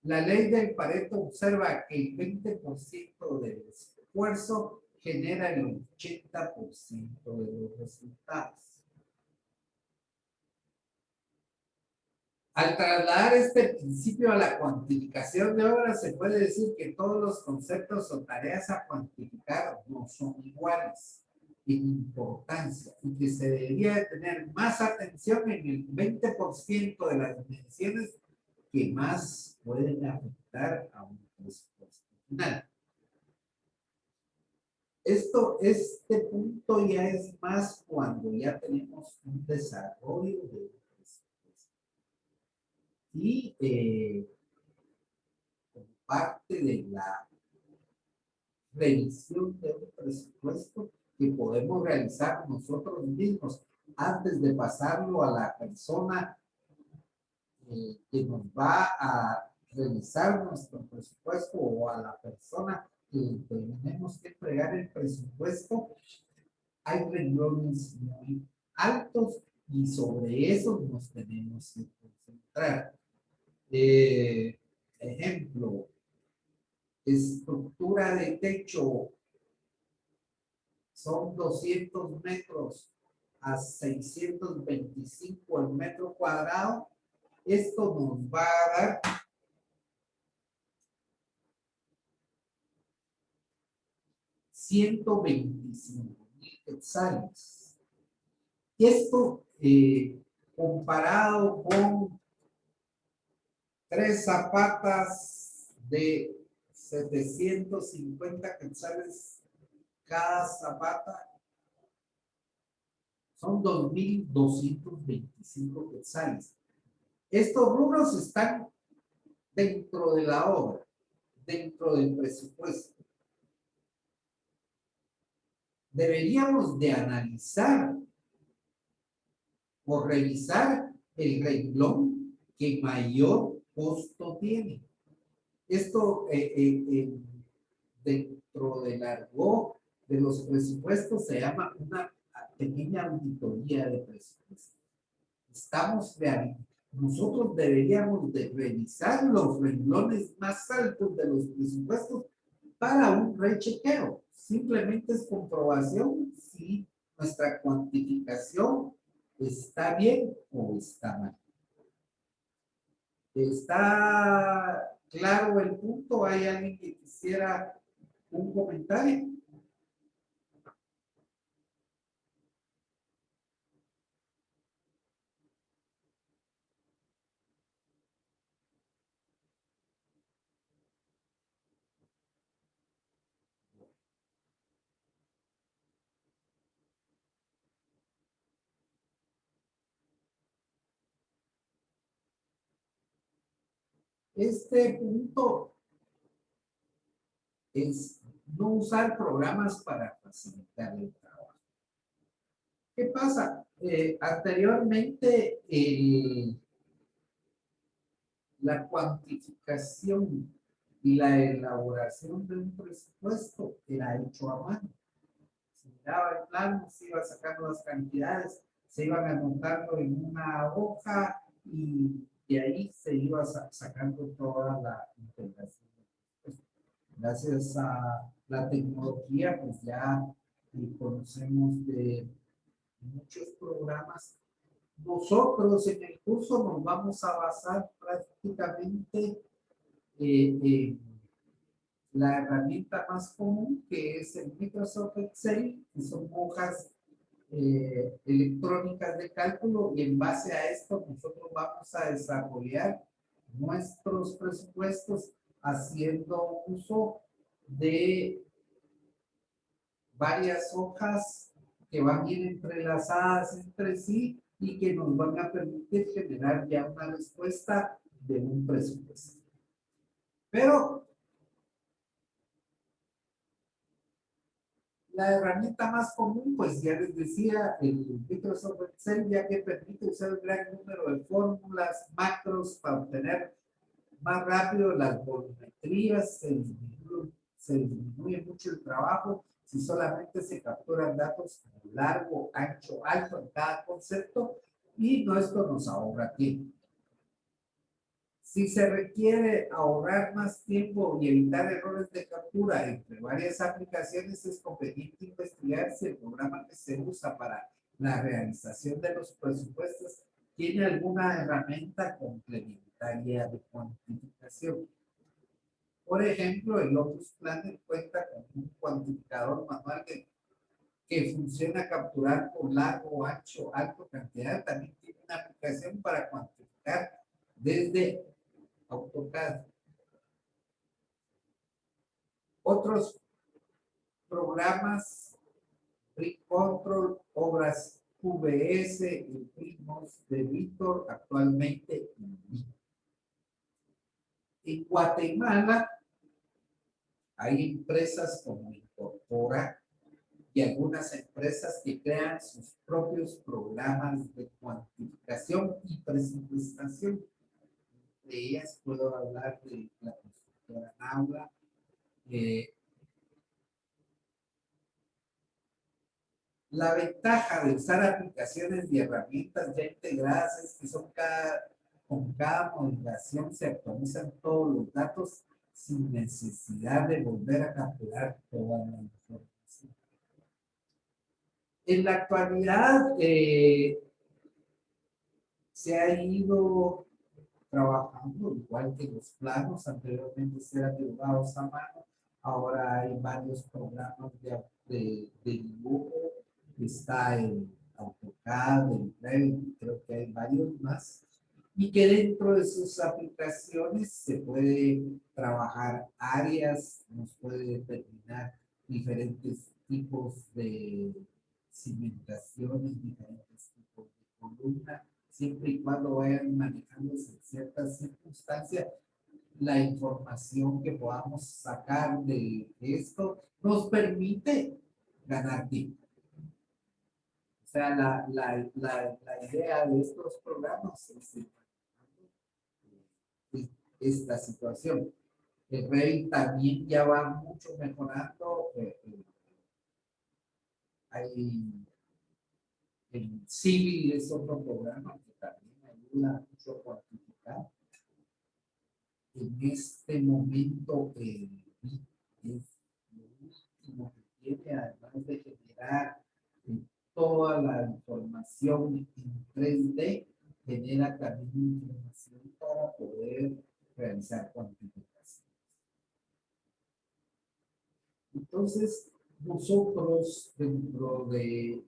La ley del Pareto observa que el 20% del esfuerzo genera el 80% de los resultados. Al trasladar este principio a la cuantificación de obras, se puede decir que todos los conceptos o tareas a cuantificar no son iguales en importancia y que se debería de tener más atención en el 20% de las dimensiones que más pueden afectar a un presupuesto final. Este punto ya es más cuando ya tenemos un desarrollo de presupuesto. Y como parte de la revisión de un presupuesto que podemos realizar nosotros mismos antes de pasarlo a la persona que nos va a revisar nuestro presupuesto o a la persona que tenemos que entregar el presupuesto, hay renglones muy altos y sobre eso nos tenemos que concentrar. Ejemplo, estructura de techo son 200 metros a 625 el metro cuadrado. Esto nos va a dar 125,000 quetzales. Esto comparado con 3 zapatas de 750 quetzales cada zapata, son 2,225 quetzales. Estos rubros están dentro de la obra, dentro del presupuesto. Deberíamos de analizar o revisar el renglón que mayor costo tiene. Esto dentro del argot de los presupuestos se llama una pequeña auditoría de presupuestos. Nosotros deberíamos de revisar los renglones más altos de los presupuestos para un rechequeo. Simplemente es comprobación si nuestra cuantificación está bien o está mal. ¿Está claro el punto? ¿Hay alguien que quisiera un comentario? Este punto es no usar programas para facilitar el trabajo. ¿Qué pasa? Anteriormente, la cuantificación y la elaboración de un presupuesto era hecho a mano. Se miraba el plano, se iba sacando las cantidades, se iban anotando en una hoja y de ahí se iba sacando toda la integración. Gracias a la tecnología, pues ya conocemos de muchos programas. Nosotros en el curso nos vamos a basar prácticamente en la herramienta más común, que es el Microsoft Excel, que son hojas electrónicas de cálculo, y en base a esto nosotros vamos a desarrollar nuestros presupuestos haciendo uso de varias hojas que van a ir entrelazadas entre sí y que nos van a permitir generar ya una respuesta de un presupuesto. Pero la herramienta más común, pues ya les decía, el Microsoft Excel, ya que permite usar un gran número de fórmulas, macros para obtener más rápido las volumetrías, se disminuye mucho el trabajo si solamente se capturan datos largo, ancho, alto en cada concepto, y esto nos ahorra tiempo. Si se requiere ahorrar más tiempo y evitar errores de captura entre varias aplicaciones, es conveniente investigar si el programa que se usa para la realización de los presupuestos tiene alguna herramienta complementaria de cuantificación. Por ejemplo, el Lotus Planner cuenta con un cuantificador manual que funciona a capturar por largo, ancho, alto cantidad. También tiene una aplicación para cuantificar desde AutoCAD. Otros programas, Brick Control, Obras QBS y Primos de Víctor, actualmente en Guatemala hay empresas como Incorpora y algunas empresas que crean sus propios programas de cuantificación y presupuestación. De ellas puedo hablar de la constructora Naula. La ventaja de usar aplicaciones y herramientas ya integradas es que con cada modulación se actualizan todos los datos sin necesidad de volver a capturar toda la información. En la actualidad se ha ido trabajando igual que los planos. Anteriormente eran dibujados a mano, ahora hay varios programas de dibujo. Está el AutoCAD, el Revit, creo que hay varios más, y que dentro de sus aplicaciones se puede trabajar áreas, nos puede determinar diferentes tipos de cimentaciones, diferentes tipos de columna, siempre y cuando vayan manejándose ciertas circunstancias. La información que podamos sacar de esto nos permite ganar tiempo. O sea, la idea de estos programas es esta situación. El Revit también ya va mucho mejorando. Hay el Civil es otro programa que también ayuda mucho a cuantificar. En este momento el BIM es lo último que tiene, además de generar toda la información en 3D, genera también información para poder realizar cuantificaciones. Entonces, nosotros dentro del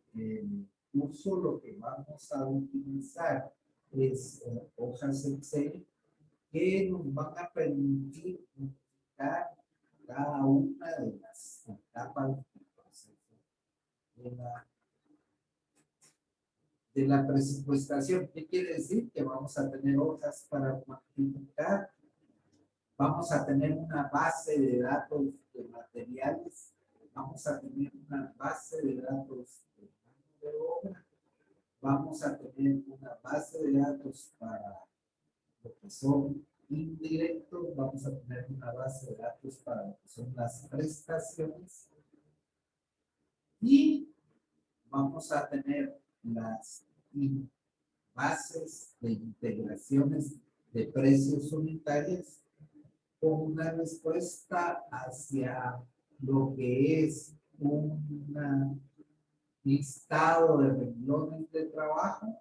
curso lo que vamos a utilizar es hojas Excel que nos van a permitir identificar cada una de las etapas del proceso de la presupuestación. ¿Qué quiere decir? Que vamos a tener hojas para cuantificar Vamos a tener una base de datos de materiales. Vamos a tener una base de datos de mano de obra. Vamos a tener una base de datos para lo que son indirectos. Vamos a tener una base de datos para lo que son las prestaciones. Y vamos a tener las bases de integraciones de precios unitarios con una respuesta hacia lo que es un listado de renglones de trabajo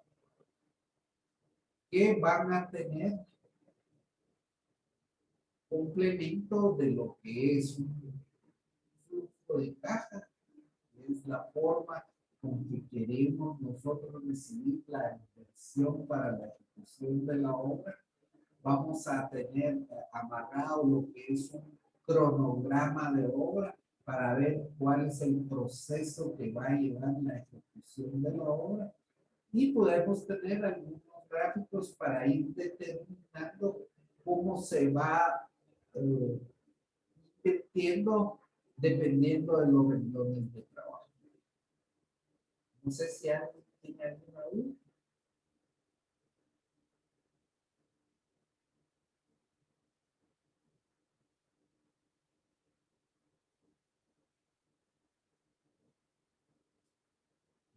que van a tener complemento de lo que es un flujo de caja, que es la forma con que queremos nosotros recibir la inversión para la ejecución de la obra. Vamos a tener amarrado lo que es un cronograma de obra para ver cuál es el proceso que va a llevar la ejecución de la obra, y podemos tener algunos gráficos para ir determinando cómo se va invirtiendo dependiendo de los renglones de trabajo. No sé si alguien tiene alguna duda.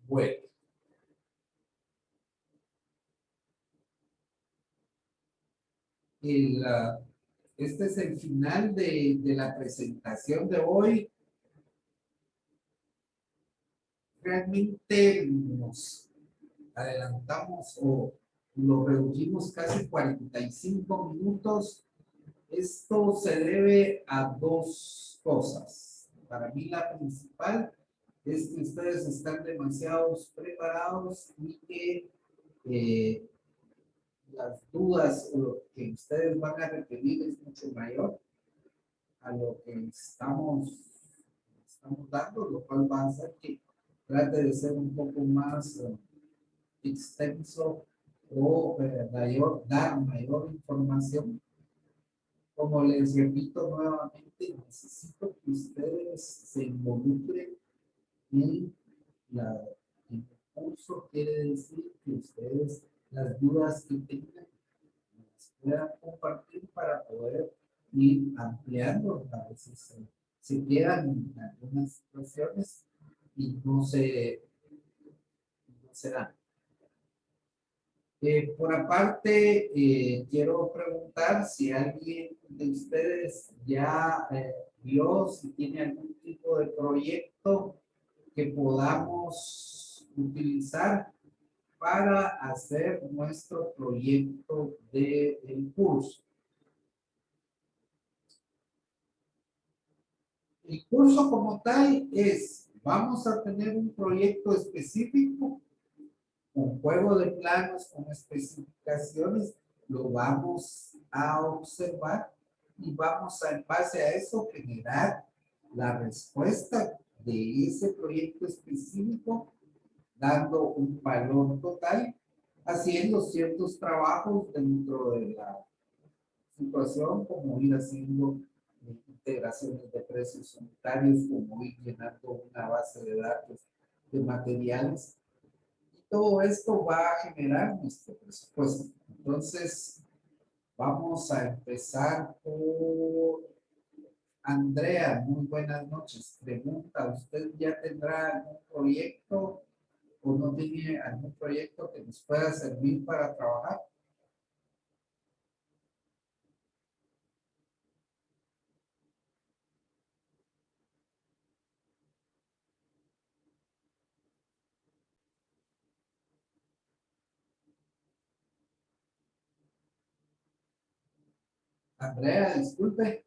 Bueno. Este es el final de la presentación de hoy. Realmente nos adelantamos o lo redujimos casi 45 minutos. Esto se debe a dos cosas. Para mí la principal es que ustedes están demasiado preparados y que las dudas o lo que ustedes van a requerir es mucho mayor a lo que estamos dando, lo cual va a hacer que trate de ser un poco más extenso o dar mayor información. Como les repito nuevamente, necesito que ustedes se involucren en el curso. Quiere decir que ustedes las dudas que tengan las puedan compartir para poder ir ampliando. A veces se quedan en algunas situaciones y no se dan. Por aparte, quiero preguntar si alguien de ustedes ya vio, si tiene algún tipo de proyecto que podamos utilizar para hacer nuestro proyecto del curso. El curso como tal vamos a tener un proyecto específico con juego de planos, con especificaciones, lo vamos a observar y vamos a, en base a eso, generar la respuesta de ese proyecto específico, dando un valor total, haciendo ciertos trabajos dentro de la situación, como ir haciendo integraciones de precios unitarios, como ir llenando una base de datos de materiales. Todo esto va a generar nuestro presupuesto. Entonces, vamos a empezar por Andrea. Muy buenas noches. Pregunta, ¿usted ya tendrá algún proyecto o no tiene algún proyecto que nos pueda servir para trabajar? Andrea, disculpe.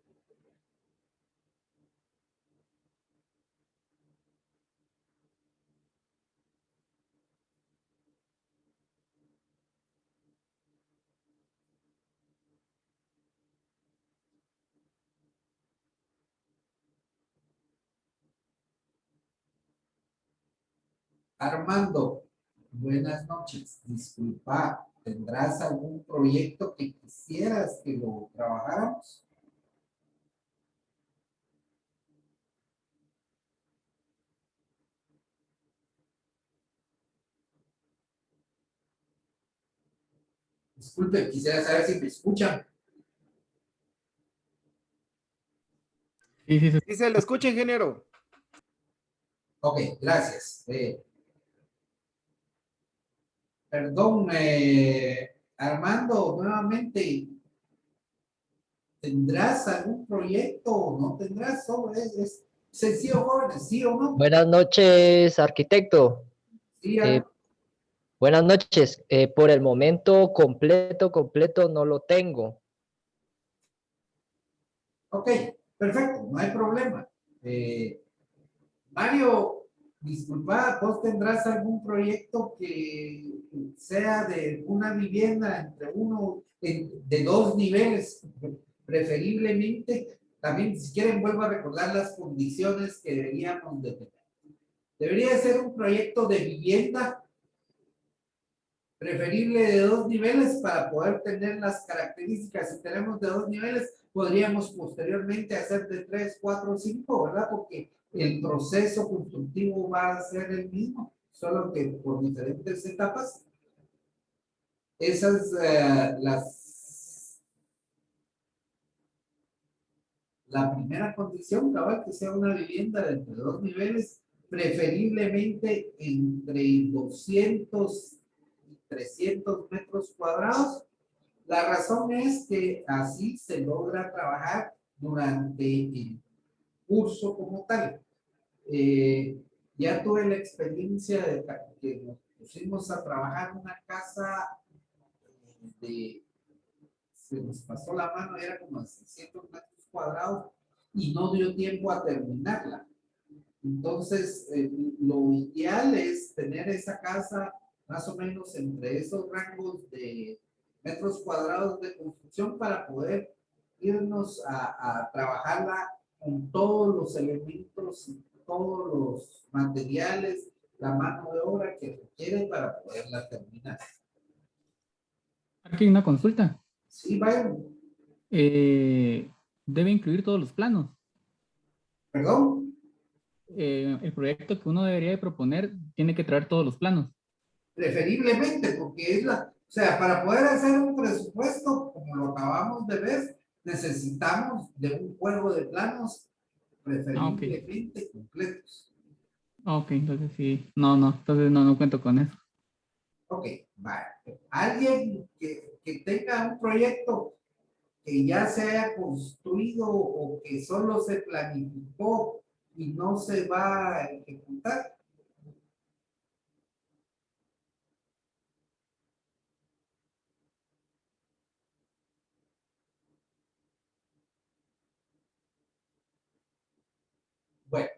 Armando, buenas noches. Disculpa, ¿tendrás algún proyecto que quisieras que lo trabajáramos? Disculpe, quisiera saber si me escuchan. Sí, sí, sí. Sí, se le escucha, ingeniero. Ok, gracias. Perdón, Armando, nuevamente, ¿tendrás algún proyecto o no tendrás? Es sencillo, jóvenes, ¿sí o no? Buenas noches, arquitecto. Sí, Eh, buenas noches. Por el momento, completo no lo tengo. ok, perfecto, no hay problema. Mario, disculpa, ¿vos tendrás algún proyecto que sea de una vivienda entre de dos niveles, preferiblemente? También, si quieren, vuelvo a recordar las condiciones que deberíamos de tener. Debería ser un proyecto de vivienda preferible de dos niveles para poder tener las características. Si tenemos de dos niveles, podríamos posteriormente hacer de 3, 4, 5, ¿verdad? Porque el proceso constructivo va a ser el mismo, solo que por diferentes etapas. Esas la primera condición, cabal, que sea una vivienda de entre dos niveles, preferiblemente entre 200 y 300 metros cuadrados. La razón es que así se logra trabajar durante el curso como tal. Ya tuve la experiencia de que nos pusimos a trabajar en una casa de, se nos pasó la mano, era como de 600 metros cuadrados y no dio tiempo a terminarla. Entonces, lo ideal es tener esa casa más o menos entre esos rangos de metros cuadrados de construcción para poder irnos a trabajarla con todos los elementos y todos los materiales, la mano de obra que requiere para poderla terminar. Aquí hay una consulta. Sí, vaya. Debe incluir todos los planos. Perdón. El proyecto que uno debería de proponer tiene que traer todos los planos. Preferiblemente, porque es o sea, para poder hacer un presupuesto, como lo acabamos de ver, necesitamos de un juego de planos preferiblemente completos. Ok, entonces sí. No, entonces no cuento con eso. Ok, vale. Alguien que tenga un proyecto que ya se haya construido o que solo se planificó y no se va a ejecutar. Bueno,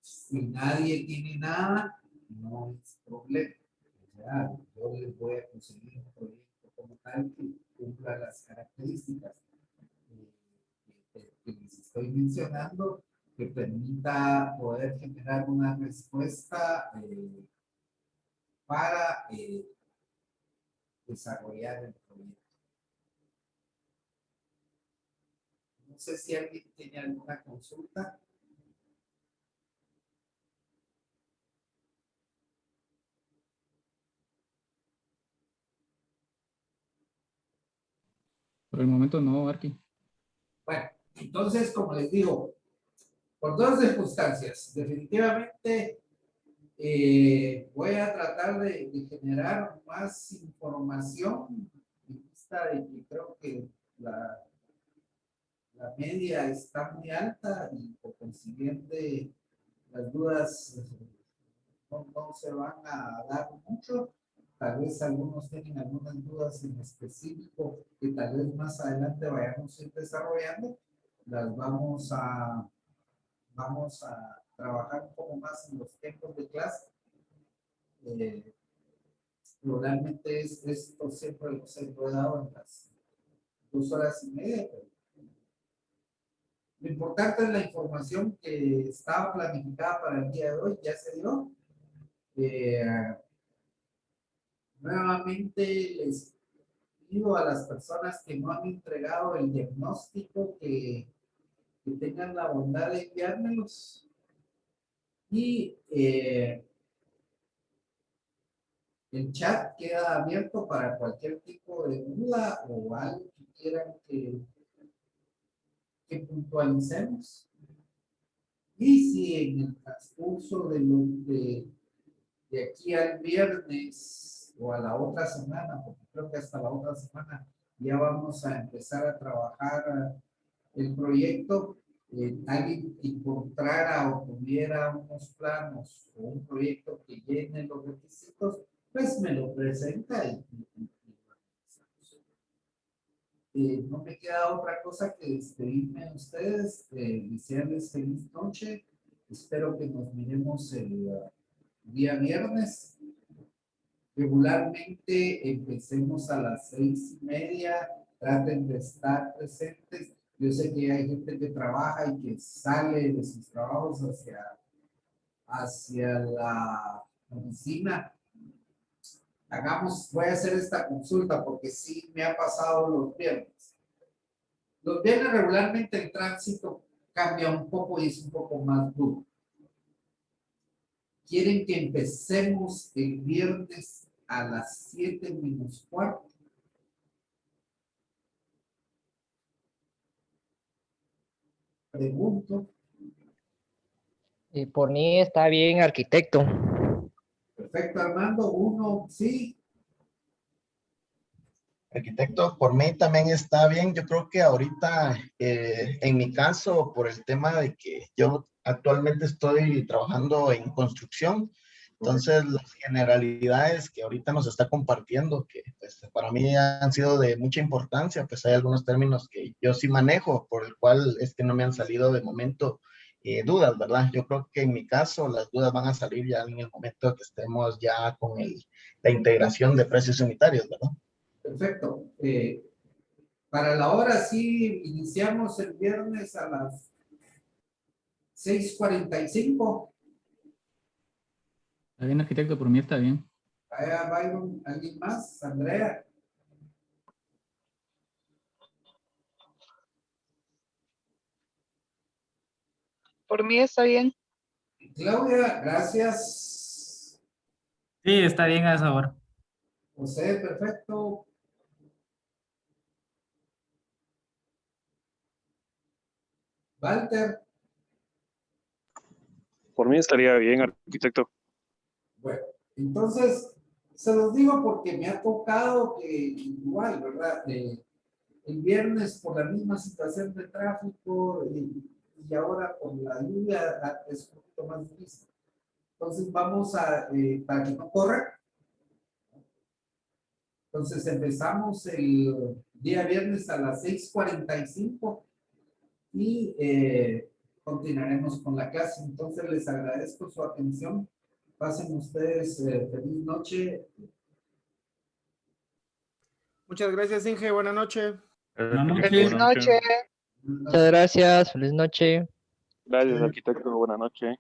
si nadie tiene nada, no es problema. O sea, yo les voy a conseguir un proyecto como tal que cumpla las características que les estoy mencionando, que permita poder generar una respuesta para desarrollar el proyecto. No sé si alguien tiene alguna consulta. Por el momento no, Arqui. Bueno, entonces, como les digo, por dos circunstancias, definitivamente voy a tratar de generar más información en vista de que creo que la media está muy alta y por consiguiente las dudas no se van a dar mucho. Tal vez algunos tienen algunas dudas en específico que tal vez más adelante vayamos a ir desarrollando. Las vamos a trabajar un poco más en los tiempos de clase. Realmente esto siempre los he dado en las 2 horas y media. Pero lo importante es la información que estaba planificada para el día de hoy, ya se dio. Nuevamente les pido a las personas que no han entregado el diagnóstico que tengan la bondad de enviármelos y El chat queda abierto para cualquier tipo de duda o algo que quieran que puntualicemos. Y si en el transcurso de aquí al viernes o a la otra semana, porque creo que hasta la otra semana ya vamos a empezar a trabajar el proyecto, alguien que encontrara o tuviera unos planos o un proyecto que llene los requisitos, pues me lo presenta no me queda otra cosa que despedirme de ustedes, desearles feliz noche. Espero que nos miremos el día viernes. Regularmente empecemos a las 6:30. Traten de estar presentes. Yo sé que hay gente que trabaja y que sale de sus trabajos hacia la oficina. Voy a hacer esta consulta porque sí me ha pasado los viernes. Los viernes regularmente el tránsito cambia un poco y es un poco más duro. ¿Quieren que empecemos el viernes a las 7:45? Pregunto. Y por mí está bien, arquitecto. Perfecto, Armando. Uno, sí. Arquitecto, por mí también está bien. Yo creo que ahorita, en mi caso, por el tema de que yo actualmente estoy trabajando en construcción, entonces las generalidades que ahorita nos está compartiendo, que pues, para mí han sido de mucha importancia, pues hay algunos términos que yo sí manejo, por el cual es que no me han salido de momento dudas, ¿verdad? Yo creo que en mi caso las dudas van a salir ya en el momento que estemos ya con la integración de precios unitarios, ¿verdad? Perfecto. Para la hora sí iniciamos el viernes a las 6:45. Está bien, arquitecto, por mí está bien. Vaya, Byron, ¿alguien más? Andrea. Por mí está bien. Claudia, gracias. Sí, está bien a esa hora. José, perfecto. Walter. Por mí estaría bien, arquitecto. Bueno, entonces, se los digo porque me ha tocado que igual, ¿verdad? El viernes por la misma situación de tráfico y ahora por la lluvia es un poquito más difícil. Entonces vamos para que no corra. Entonces empezamos el día viernes a las 6:45 y continuaremos con la clase. Entonces les agradezco su atención. Pasen ustedes feliz noche. Muchas gracias, Inge. Buenas noches. Feliz noche. Muchas gracias. Feliz noche. Gracias, arquitecto. Buenas noches.